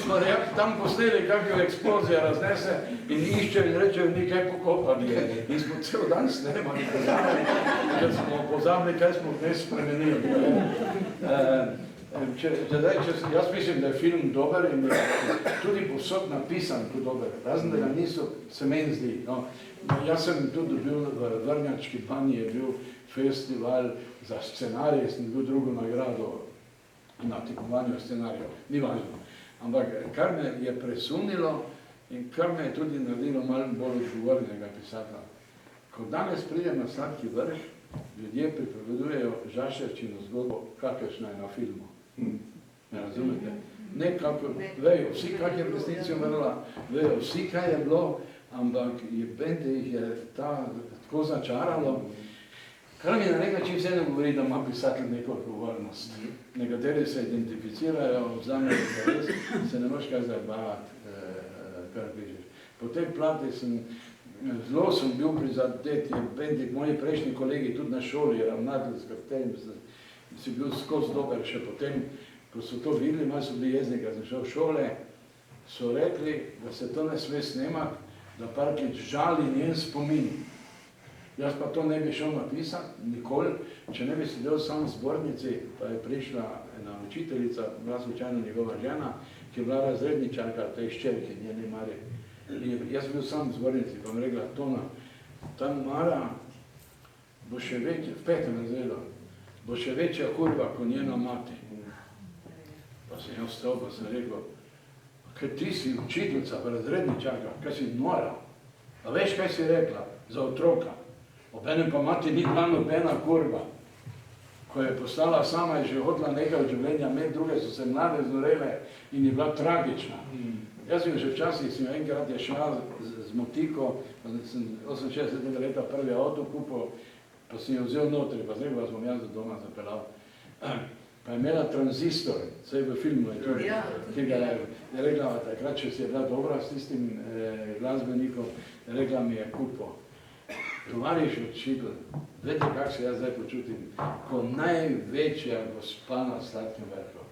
Smo tam posneli, kako jo eksplozija raznese in iščejo in rečejo, nekaj pokopali. In smo cel dan snemali, ker smo pozabili, kaj smo vmes spremenili. Jaz mislim, da je film dober in je tudi povsod napisan kot dober, razen da ga niso, se meni zdi. Jaz sem tudi dobil v Vrnjački banji, je bil festival za scenarij, sem dobil drugo nagrado na tekmovanju scenarijev, ni važno. Ampak kar me je presunilo in kar me je tudi naredilo malo bolj odgovornega pisatelja. Ko danes pridem na Sladki Vrh, ljudje pripovedujejo Žaševčino zgodbo, kakršna je na filmu. Me razumete? Nekako vejo vsi, kak je v resnici umrla, vejo vsi, kaj je bilo, ampak bende jih je tako začaralo, kar mi na nek način vse ne govori, da ima pisatelj neko odgovornost. Nekateri se identificirajo, vzamejo za res, se ne moš kaj zabavati, kar pišeš. Po tej plati zelo sem bil prizadet, bende moji prejšnji kolegi tudi na šoli, ravnatelj, s katerim si bil skozi dober, še potem, ko so to videli, malo so bili jezni, ko sem šel v šole, so rekli, da se to ne sme snemati, da Partljič žali njen spomin. Jaz pa to ne bi šel napisati, nikoli, če ne bi sedel sam v zbornici, pa je prišla ena učiteljica, bila slučajno njegova žena, ki je bila razredničarka tej ščerki, njene Mare. Jaz bil sam v zbornici, pa mi rekla, Tona, ta Mara bo še večja, v 5. razredu, bo še večja kurva kot njena mati. Pa sem jaz stal, pa sem rekel, kaj ti si učiteljica, pa razredničarka, kaj si nora? A veš, kaj si rekla za otroka? Obenem pa mati ni bila nobena kurva. ko je postala sama, je že hodila nekaj od življenja, med druge so se mlade znorele in je bila tragična. Jaz sem že včasih, sem enkrat je šla z motiko, pa sem 68 leta prvi avto kupil, pa sem jo vzel notri, pa zdaj vas bom jaz do doma zapeljal. Pa je imela tranzistor, vse v filmu je tudi, ki ga je rekla, takrat, če si je bila dobra s tistim glasbenikom, rekla mi je kupil. Tovariš Odšibl, veste, kak se jaz zdaj počutim, ko največja gospa na Slatkem Vrhu.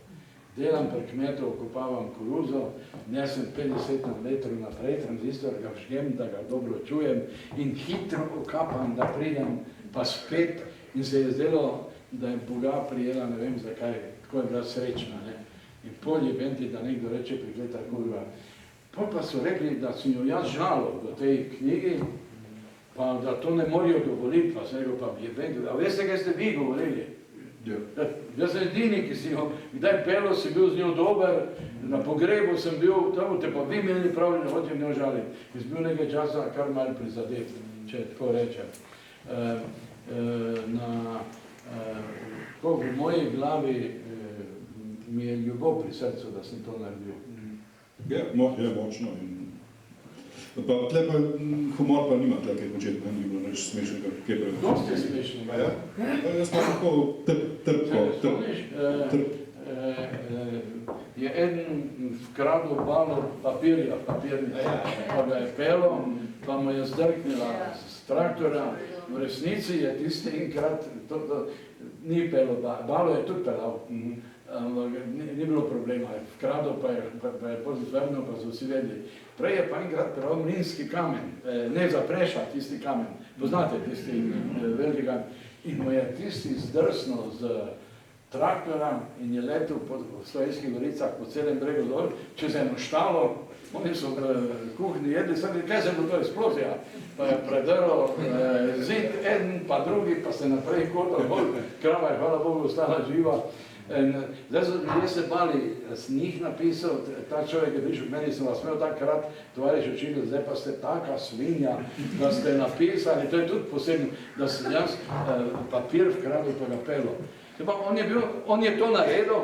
Delam pri kmetov, kopavam koruzo, nesem 50 metrov naprej, tranzistor ga vžgem, da ga dobro čujem in hitro okapam, da pridem pa spet in se je zdelo, da je Boga prijela, ne vem zakaj, tako je bila srečna. Ne? In pol je venti, da nekdo reče prikleta kurva. Pol pa so rekli, da sem jo jaz žalil v tej knjigi, pa da to ne morajo dovoliti, pa sem rekel, pa je venti, a veste, kaj ste vi govorili? Jaz sem edini, ki si jo, kdaj pelo si bil z njo dober, na pogrebu sem bil, tam te pa vi imeli prav, ne hočem njo žaliti. Jaz bil nekaj časa kar malo prizadet, če tako rečem. V moji glavi mi je ljubav pri srcu, da sem to naredil. Je močno. Pa tle pa humor pa nima tle kaj početi, ni bilo nič smešnega. Dosti je smešnega. Jaz pa tako trpko. Je eden vkradil balo papirja, pa ga je pelo, pa mu je zdrknila z traktora. V resnici je tisti enkrat, ni pelo, balo je tudi pelal, ni bilo problema, vkradil pa je pozvrnil, pa so vsi vedeli. Prej je pa enkrat pelal mlinski kamen, ne zapreša tisti kamen, poznate tisti veliki kamen, in mu je tisti zdrsnil z traktora in je letel po Slovenskih goricah po celem bregu dol, čez eno štalo, oni so v kuhinji jedli, kaj se bo to eksplozija, pa je predrlo zid, eden pa drugi, pa se naprej kotal bolj, krava je, hvala Bogu, ostala živa. Zdaj so ljudje se bali, sem njih napisal, ta človek je prišel k meni, sem vas imel takrat, tovariš Odšibl, zdaj pa ste taka svinja, da ste napisali, to je tudi posebno, da sem jaz papir vkradil pa ga pelo. On je to naredil,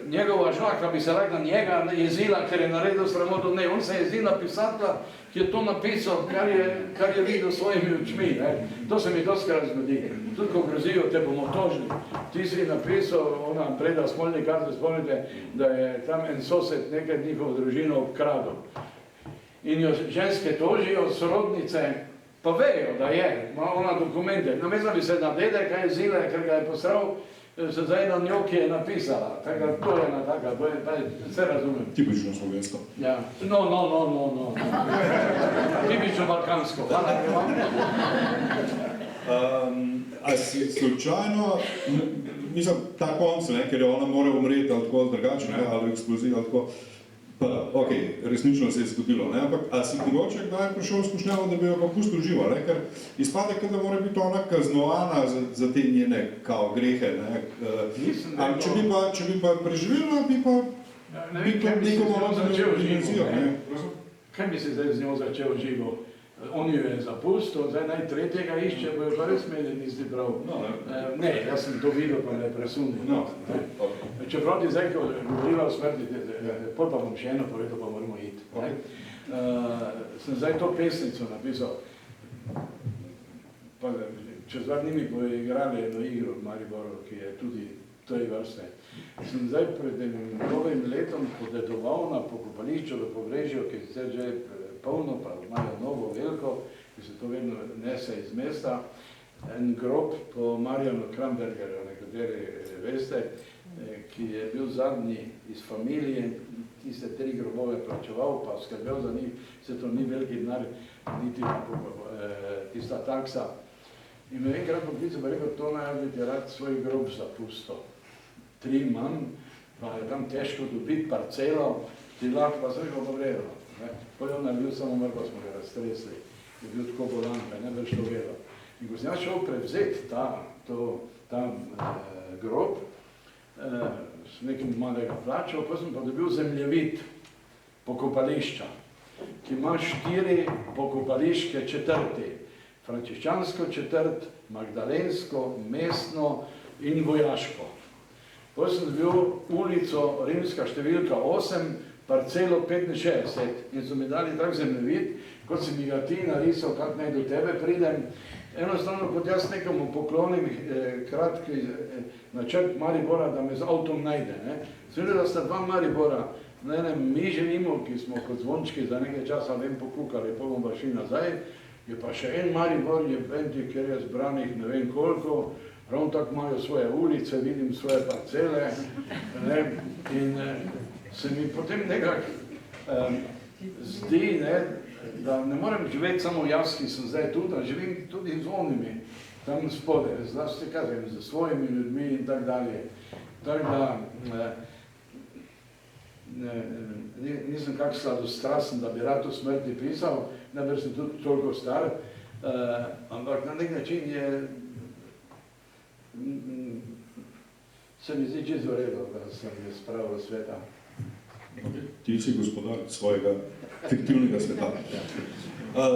njegova žaka bi se lahko na njega jezila, ker je naredil sramoto. Ne, on se jezi na pisatelja, ki je to napisal, kar je videl s svojimi očmi. To se mi dostikrat zgodi. Tudi ko grozijo, te bomo tožili. Ti si napisal, ona Breda Smolnikar, se spomnite, da je tam en sosed nekaj njihovo družino obkradil. In jo ženske tožijo, sorodnice, pa vejo, da je, ima ona dokumente. Namesto bi se na dedeka jezile, ker ga je posral, se zdaj na njo, ki je napisala. Tako, to je ena taka, vse razumem. Tipično slovensko. Ja, no. Tipično balkansko. Hvala vam. A si slučajno, mislim, ta konc, ker je ona mora umreti ali tako drugače, ali eksplozija ali tako, pa, resnično se je zgodilo, ampak a si mogoče kdaj prišel skušnjavo, da bi jo pa pustil živo, ker izpade, da mora biti ona kaznovana za te njene kao grehe, če bi pa preživela, bi pa to neko malo dimenzijo. Kaj bi se zdaj z njo začel živo? On jo je zapustil, zdaj naj tretjega išče, bo jo pa res imeli nisi prav. Ne, jaz sem to videl, pa ne presunil. Čeprav ti zdaj, ko govoriva o smrti, pol pa bom še eno povedal, pa moramo iti. Sem zdaj to pesnico napisal, pa čez 2 dni mi bojo igrali eno igro v Mariboru, ki je tudi tej vrste. Sem zdaj pred novim letom podedoval na pokopališču v Pobrežju, ki je sicer že polno, pa imajo novo veliko, ki se to vedno nese iz mesta, en grob po Marjanu Krambergerju, nekateri veste, ki je bil zadnji iz familije, tiste 3 grobove plačeval, pa skrbel za njih, se to ni veliki denar, niti tista taksa. In me enkrat poklical, pa rekel, to naj bi ti rad svoj grob zapustil. 3 manj, pa je tam težko dobiti parcelo, ti lahko pa zreko povredilo. Pol je on naredil samo mrko, smo ga raztresli, je bil tako bolan, pa je ne več to vedel. In ko sem jaz šel prevzeti ta grob, s nekim malega plačal, pa sem pa dobil zemljevid pokopališča, ki ima 4 pokopališke četrti. Frančiščansko četrt, Magdalensko, Mestno in vojaško. Potem sem bil ulico Rimska številka 8, parcelo 65 in so mi dali tak zemljevid, kot si mi ga ti narisal, kak naj do tebe pridem. Enostavno, kot jaz nekomu poklonim kratki načrt Maribora, da me z avtom najde. Seveda, da sta dva Maribora, na enem mi živimo, ki smo kot zvončki za nekaj časa vem pokukali, pa bomo pa šli nazaj, je pa še en Maribor, je Benti, kjer je zbranih ne vem koliko, ravno tako imajo svoje ulice, vidim svoje parcele, in se mi potem nekako zdi, da ne morem živeti samo jaz, ki sem zdaj tu, da živim tudi z onimi tam spode, zlasti kažem, z svojimi ljudmi in tak dalje. Tako da nisem kak sladostrasten, da bi rad o smrti pisal, najbrž sem tudi toliko star, ampak na nek način se mi zdi čisto v redu, da sem je spravil sveta. Ti si gospodar svojega fiktivnega sveta.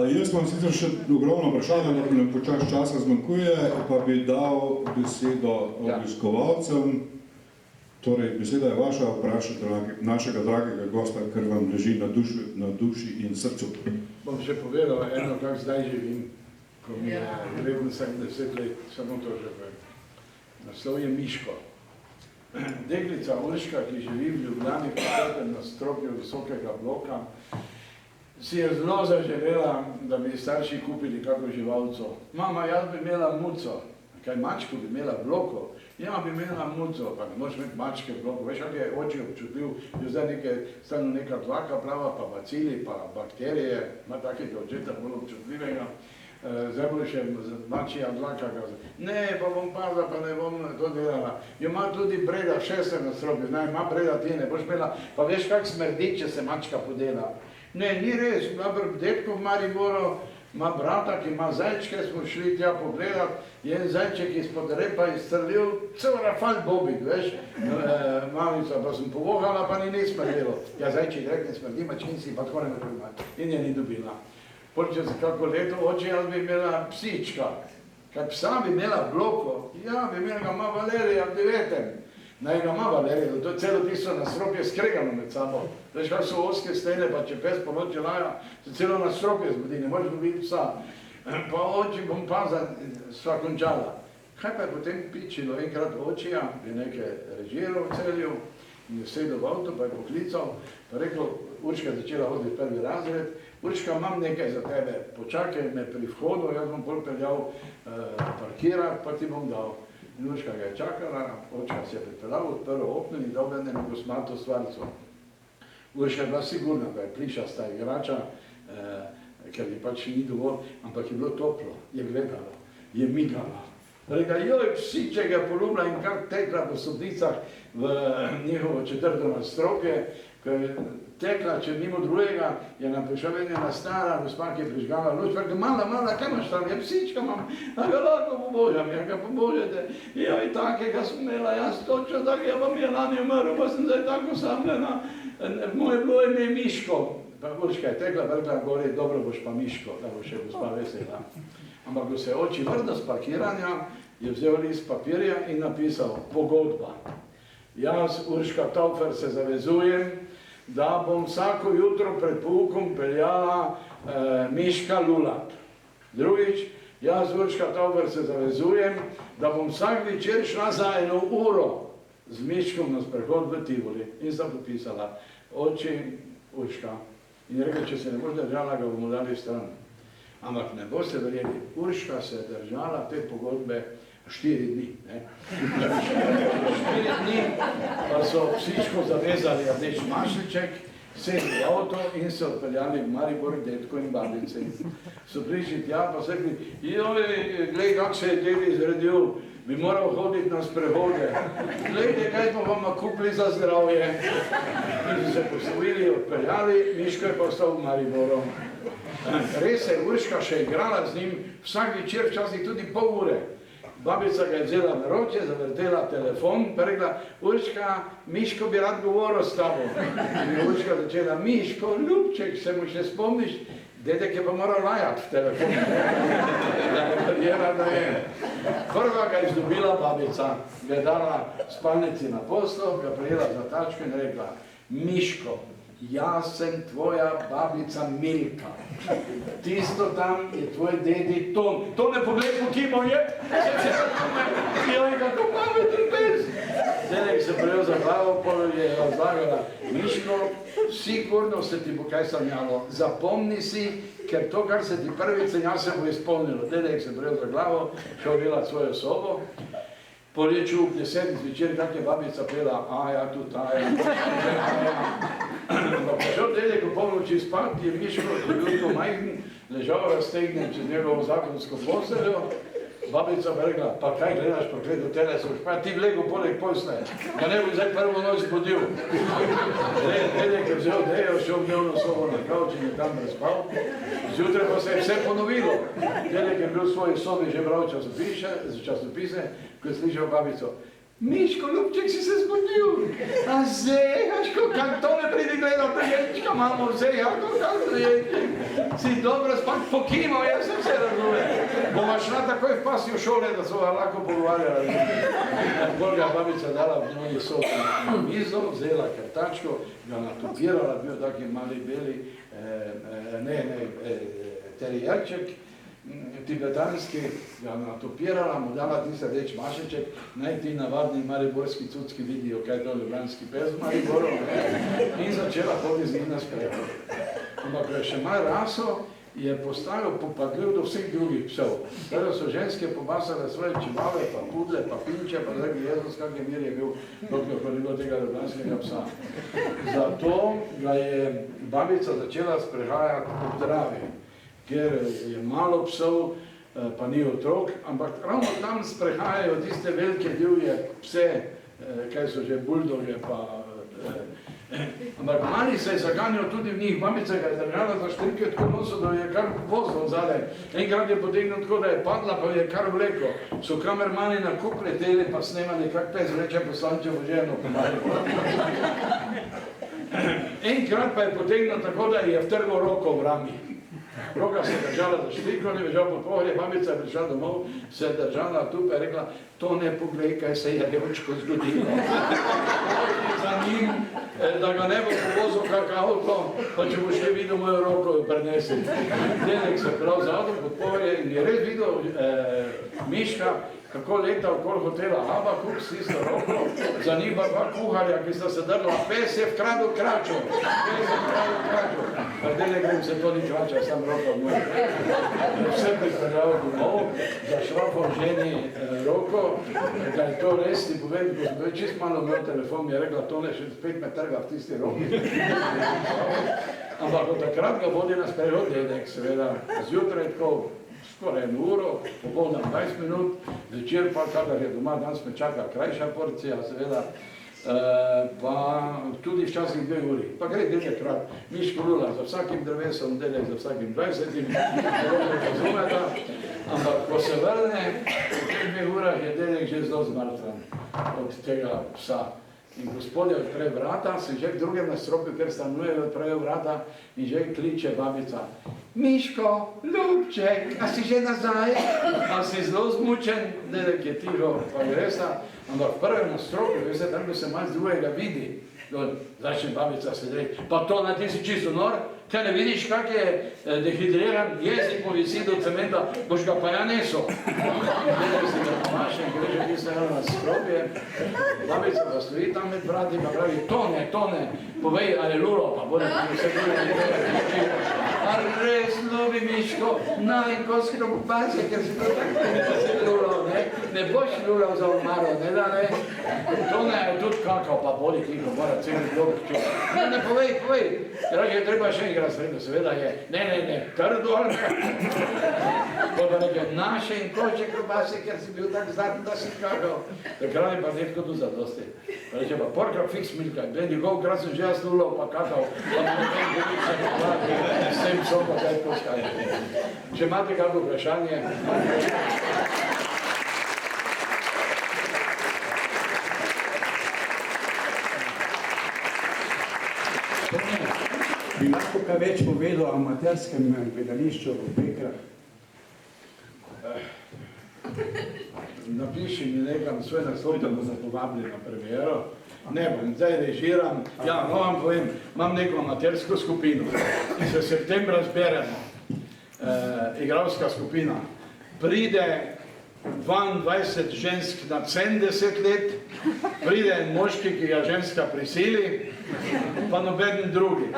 Jaz imam sicer še ogromno vprašanja, da nam počas časa zmanjkuje, pa bi dal besedo obiskovalcem. Torej, beseda je vaša, vprašajte našega dragega gosta, ker vam leži na duši in srcu. Bom še povedal eno, kak zdaj živim, ko mi je 70 let, samo to že povem. Naslov je Miško. Deklica Urška, ki živi v Ljubljani, v nadstropju visokega bloka, si je zelo zaželela, da bi starši kupili kako živalco. Mama, jaz bi imela muco. Kaj mačko bi imela bloko? Ja, bi imela muco, pa ne moraš imeti mačke bloko. Veš, kak je oči občutljiv, je zdaj stalno neka dlaka plava, pa bacili, pa bakterije, ima takega očeta bolj občutljivega. Zdaj bo še mačija dlaka kazati. Ne, pa bom pazila, pa ne bom to delala. Jo ima tudi Breda, 6 nadstropje, ima Breda ti ne boš imela, pa veš, kak smrdi, če se mačka podela. Ne, ni res, detko v Mariboru, ima brata, ki ima zajčke, smo šli tja pogledat, je en zajček izpod repa izstrelil, cel rafal bobik, veš, mamica, pa sem povohala, pa ni smrdelo. Ja, zajček direkt ne smrdi, mačinci, pa tako ne morem, in je ni dobila. Čez kako leto, oče, jaz bi imela psička. Kaj psa bi imela bloko? Ja, bi imela ga ima Valerija v 9. Naj ga ima Valerija, to je celo tisto nadstropje skregano med sabo. Veš, kak so oske stene, pa če pes po noči laja, se celo nadstropje zbudi, ne moreš dobiti psa. Pa oči bom pazila, sva končala. Kaj pa je potem pičilo? Enkrat očija je nekaj režiral v Celju, in je sedel v avto, pa je poklical, pa rekel, Urška je začela hoditi v 1. razred, Urška, imam nekaj za tebe, počakaj me pri vhodu, jaz bom bolj peljal parkirati, pa ti bom dal. In Urška ga je čakala, očka se je pripeljal, odprl okno in dal eno kosmato stvarco. Urška je bila sigurna, da je plišasta igrača, ker ji pač ni dovolj, ampak je bilo toplo, je gledala, je migala. Rekla, joj, psiček je poljubila in kar tekla po stopnicah v njihovo 4. nadstropje, ko je tekla, če mimo drugega, je nam prišla ena stara gospa, ki je prižgala luč, pa je mala, kaj imaš tam, je psička imam, a ga lahko pobožam, ja ga pobožete, joj, takega sem imela, jaz točno takega, pa mi je lani umrl, pa sem zdaj tako osamljena, moje bilo ime Miško, pa Urška je tekla, vrgla gore, dobro boš pa Miško, da bo še gospa vesela. Ampak, ko se je oči vrnil z parkiranja, je vzel list papirja in napisal pogodba. Jaz, Urška Taufer, se zavezujem, da bom vsako jutro pred poukom peljala Miška lulat. Drugič, jaz, Urška Taufer, se zavezujem, da bom vsak večer šla za 1 uro z Miškom na sprehod v Tivoli. In sta podpisala oči Urška. In rekel, če se ne boš držala, ga bomo dali stran. Ampak ne boste verjeli, Urška se je držala te pogodbe 4 dni. 4 dni pa so psičko zavezali rdeč mašliček, sedli v avto in se odpeljali v Maribor, detko in babice. So prišli tja, pa so rekli, joj, glej, kak se je dedi zredil, bi moral hoditi na sprehode. Glejte, kaj smo vam kupili za zdravje. In so se poslovili, odpeljali, Miško je pa ostal v Mariboru. Res je Urška še igrala z njim, vsak večer, včasih tudi pol ure. Babica ga je vzela na roče, zavrtela telefon, pa rekla, Urška, Miško bi rad govoril s tabo. In je Urška začela, Miško, ljubček, se mu še spomniš? Dedek je pa moral lajati v telefonu, da je verjela, da je. Prva ga je izdobila babica, ga je dala spalnici na poslo, ga prijela za tačko in rekla: Miško, jaz sem tvoja babica Milka. Tisto tam je tvoj dedi Tom. To ne pogled, po kimo je? Joj, kako pametni pes. Dedek se prijel za glavo, pol je razlagala: Miško, sigurno se ti bo kaj sanjalo. Zapomni si, ker to, kar se ti prvič sanja, se bo izpolnilo. Dedek se prijel za glavo, šel delat svojo sobo. Pol je čul 10 zvečer, kak je babica pela: Aja, tu taja, ampak šel dedek v polnoči spat, je Miško, ki je bil to majhen, ležal raztegnen čez njegovo zakonsko posteljo. Babica pa rekla: Pa kaj gledaš, pa gled do tele, so pa ti vlego poleg posle, ga ne bi zdaj prvo noč zbudil. Dedek je vzel dejo, šel v dnevno sobo na kavč in je tam razpal. Zjutraj pa se je vse ponovilo. Dedek je bil v svoji sobi že bral časopise, ko je slišal babico: Miško, ljubček, si se zbudil. A zehaško, kak to ne pridi gledal, priječka, mamo, zehaško, kak priječek. Si dobro spak pokimal, jaz sem se razumel. Bova šla takoj v pasjo šole, da so ga lahko pogovarjali. Bolj ga babica dala v dnevni sobi na mizo, vzela krtačko, ga natupirala, bil taki mali beli, terijerček, tibetanski, ga natopirala, mu dala tiste reč mašeček, naj ti navadni mariborski cucki vidijo, kaj je to ljubljanski pes v Mariboru, in začela hoditi z njim na sprehod. Ampak je še malo raso, je postajal popadljiv do vseh drugih psov. Torej so ženske pobasale svoje čivave, pa pudle, pa pinče, pa rekli: Jezus, kak je mir je bil, dokler pa ni bilo tega ljubljanskega psa. Zato ga je babica začela sprehajati po Dravi, kjer je malo psov, pa ni otrok, ampak ravno tam sprehajajo tiste velike divje pse, kaj so že, buldoge pa... Ampak mali se je zaganjal tudi v njih, babica ga je držala za štrike tako noso, da je kar vozil zadaj. Enkrat je potegnil tako, da je padla, pa je kar vleko. So kamermani na kup leteli, pa snemali, kak pes vreče poslančevo ženo. Enkrat pa je potegnil tako, da je vtrgal roko v rami. Roka se je držala za štriko, ne bežal po pohorje, babica je prišla domov, se je držala tu pa je rekla: To ne poglej, kaj se je revčko zgodilo. Za njim, da ga ne bo povozil kak avto, pa če bo še videl mojo roko, jo prenesi. Dedek se prav zadal po pohorje in je res videl Miška, kako leta okoli hotela Habakuk s tisto roko, za njim pa dva kuharja, ki sta se drla: Pes je vkradil kračo, pes je vkradil kračo. Pa dedek grem se to ni krača, sam roko v moj. Vse pripeljal domov, za šrofom ženi roko, da je to res, ti povem, ko sem čist malo imel telefon, mi je rekla: Tone, še spet me trga v tisti roki. Ampak od takrat ga vodi na sprehod dedek, seveda, zjutraj tako, skoraj 1 uro, popoldan 20 minut, večer pa, kadar je doma, danes me čaka krajša porcija, seveda, pa tudi včasih 2 uri. Pa gre dedek rad, Miško lula za vsakim drevesom, dedek za vsakim 20, razumeta, ampak ko se vrne, v teh 2 urah je dedek že zelo zmrtven od tega psa. In gospodje odpre vrata, se že v drugem nadstropju, ker stanujejo, odprejo vrata in že kliče babica: Miško, ljubček, a si že nazaj? A si zelo zmučen? Dedek je tiho, pa gre sta, ampak v prvem nadstropju, veste, tam ko se malo z drugega vidi, začne babica se reči: Pa to, ti si čisto nor? Kaj ne vidiš, kak je dehidriran jezik po visi do cementa, boš ga pa ja neso. Dedek se ga pomaše in gre že tiste nadstropje. Babica pa stoji tam med vrati pa pravi: Tone, povej, ali lulo, pa bude vse druge nekaj. A res, ljubi Miško, naj kos krobase, ker si to tako lulal, ne? Ne boš lulal za omaro, ne da ne? Tone je tudi kakao, pa boli tiho, mora celi dolg čut. Ne, povej, ker je treba še enkrat sredo, seveda je, ne, trdo ali ne? To pa nekaj naše in koče krobase, ker si bil tak zdatno, da si kakao. Takrat je pa netko tu zadosti. Reče pa: Porka fiks Milka, njegov krat sem že jaz lulal, pa kakao, pa ne vem, godice, s tem so pa kaj poskajati. Če imate kako vprašanje? Bi lahko kaj več povedal o amaterskem gledališču v Pekrah? Napiši mi nekam svoj naslov, da bo za povabili na premiero. Ne bom, zdaj režiram. Ja, no vam povem, imam neko amatersko skupino. In se v septembra zberemo. Igralska skupina. Pride 22 žensk na 70 let, pride en moški, ki ga ženska prisili, pa noben drugi.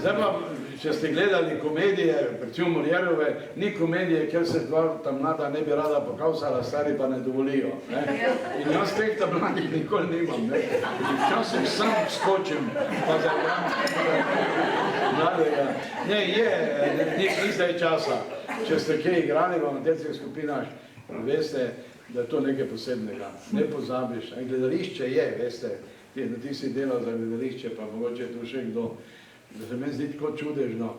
Zdaj pa, če ste gledali komedije, predvsem Morjerove, ni komedije, kjer se dva tam mlada ne bi rada pokavsala, stari pa ne dovolijo. Ne? In jaz teh tam mladih nikoli nimam. Ne? Včasih sam skočim, pa zagram mladega. Ne, ni zdaj časa. Če ste kje igrali v amaterskih skupinah, veste, da je to nekaj posebnega. Ne pozabiš. Gledališče je, veste, ti si delal za gledališče, pa mogoče je tu še kdo. Da se meni zdi tako čudežno.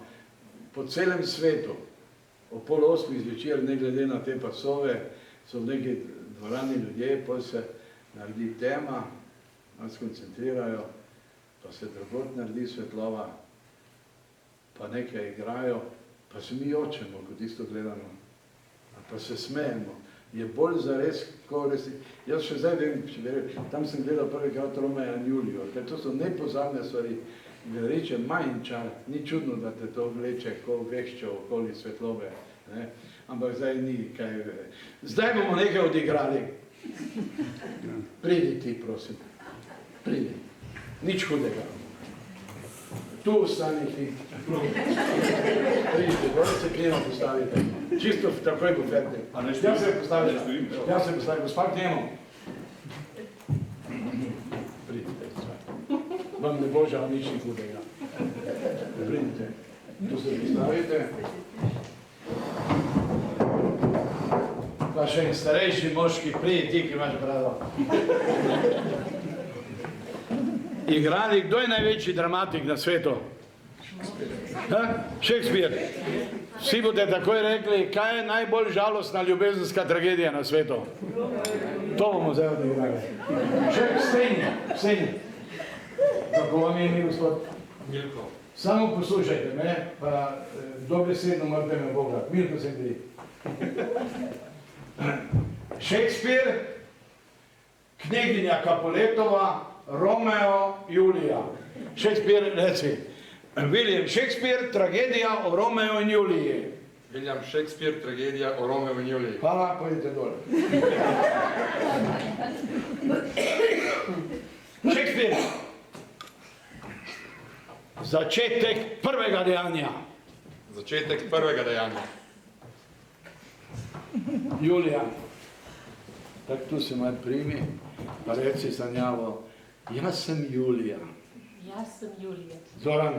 Po celem svetu, o 7:30 zvečer, ne glede na te pasove, so v neki dvorani ljudje, potem se naredi tema, malo skoncentrirajo, pa se drugod naredi svetlova, pa nekaj igrajo, pa se mi jočemo, ko tisto gledamo. Pa se smejemo. Je bolj zares, ko res... Jaz še zdaj vem, tam sem gledal prvekrat Romeja in Julijo, ker to so nepozabne stvari. Gledališče manj čar, ni čudno, da te to vleče, ko veščo okoli svetlobe. Ne? Ampak zdaj ni kaj... Zdaj bomo nekaj odigrali. Pridi ti, prosim. Pridi. Nič hudega. Tu ostani ti. Pridite, bolj se knjeno postavite. Čisto takoj bufetni. Ja se postavite. Ja se postavite. Gospa k njemu. Pridite. Vam ne bo žal nič ni hudega. Pridite. Tu se postavite. Pa še en starejši moški, pridi ti, ki imaš brado. Igrali, kdo je največji dramatik na svetu? Shakespeare. Vsi boste takoj rekli, kaj je najbolj žalostna ljubezenska tragedija na svetu? To bomo zdaj odigrali. Steni. Kako vam je ime, gospod? Milko. Samo poslušajte me, pa dobesedno morate me pogledati. Milko se gre. Shakespeare, kneginja Capuletova, Romeo, Julija. Shakespeare, reci. William Shakespeare, tragedija o Romeo in Juliji. William Shakespeare, tragedija o Romeo in Juliji. Hvala, pojdite dole. Shakespeare. Začetek prvega dejanja. Začetek prvega dejanja. Julija. Tak tu se malo primi, pa reci sanjavo. Jaz sem Julija. Jaz sem Julija. Zoran,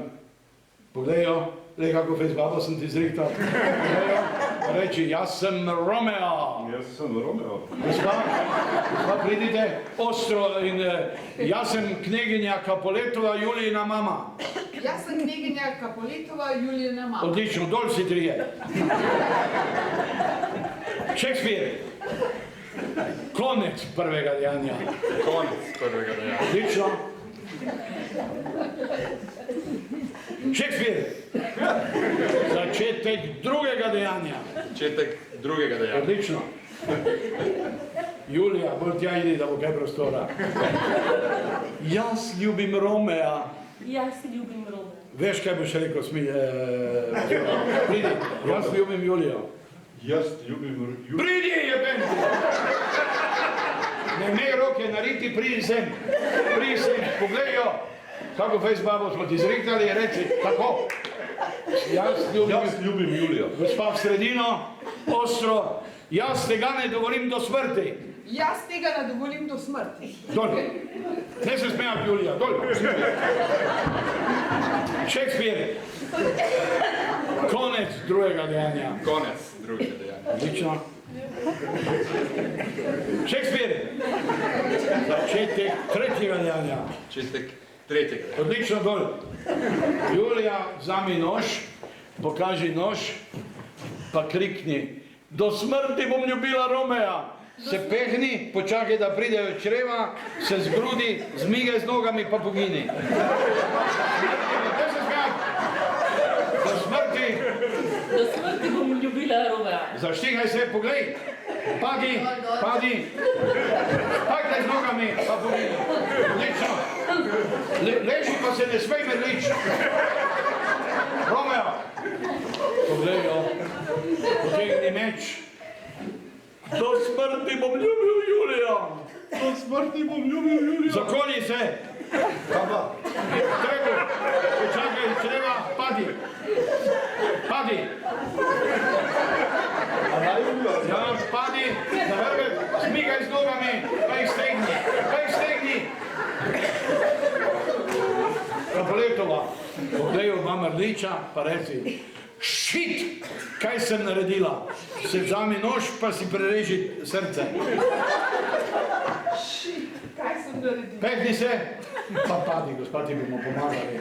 pogledajo, le kako fejs babo sem ti zrihtal. Pogledajo, reči, jaz sem Romeo. Jaz sem Romeo. Gospa, pridite, ostro in jaz sem kneginja Capuletova, Julijina mama. Jaz sem kneginja Capuletova, Julijina mama. Odlično, dol si trije. Shakespeare. Konec prvega dejanja. Konec prvega dejanja. Odlično. Shakespeare. Začetek drugega dejanja. Začetek drugega dejanja. Odlično. Julija, bolj tja idi, da bo kaj prostora. Jaz ljubim Romea. Jaz ljubim Romea. Veš, kaj boš rekel, pridi, jaz ljubim Julijo. Jaz ljubim Julijo. Pridi, jeben! Ne imej roke nariti, pridi sem. Pridi sem, pogledajo. Kako fejs babo smo ti zrihtali, reci, tako. Jaz ljubim Julijo. Gospa v sredino, ostro. Jaz tega ne dovolim do smrti. Jaz tega ne dovolim do smrti. Dol. Ne se smejati, Julija, dol. Shakespeare. Konec drugega dejanja. Konec drugega dejanja. Odlično. Shakespeare. Začetek tretjega dejanja. Začetek tretjega dejanja. Odlično, dol. Julija, vzami nož, pokaži nož, pa krikni. Do smrti bom ljubila Romeja. Se pehni, počakaj, da pridejo čreva, se zgrudi, zmigaj z nogami, pa pogini. ubila Romea. Zaštigaj se, poglej. Padi. Pajte z nogami, pa poglej. Odlično. Leži pa se ne smej medlič. Romeo. Poglej, jo. Potegni meč. Do smrti bom ljubil Julija. Do smrti bom ljubil Julija. Zakoni se. Kaba. Treba. Počakaj, treba. Padi. Ja, padi. Na hrbet. Smigaj z nogami. Pa jih stegni. Kapoletova. Poglej oba mrliča, pa reci. Šit! Kaj sem naredila? Se vzami nož, pa si prereži srce. Kaj sem naredila? Pehni se, pa padi, gospod, ti bomo pomagali.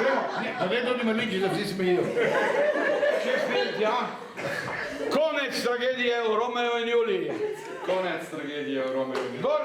Gremo, da ne tudi mrliči, da vsi smejijo. 6 minut, ja. Konec tragedije v Romeo in Juliji. Konec tragedije v Romeo in Juliji. Gor!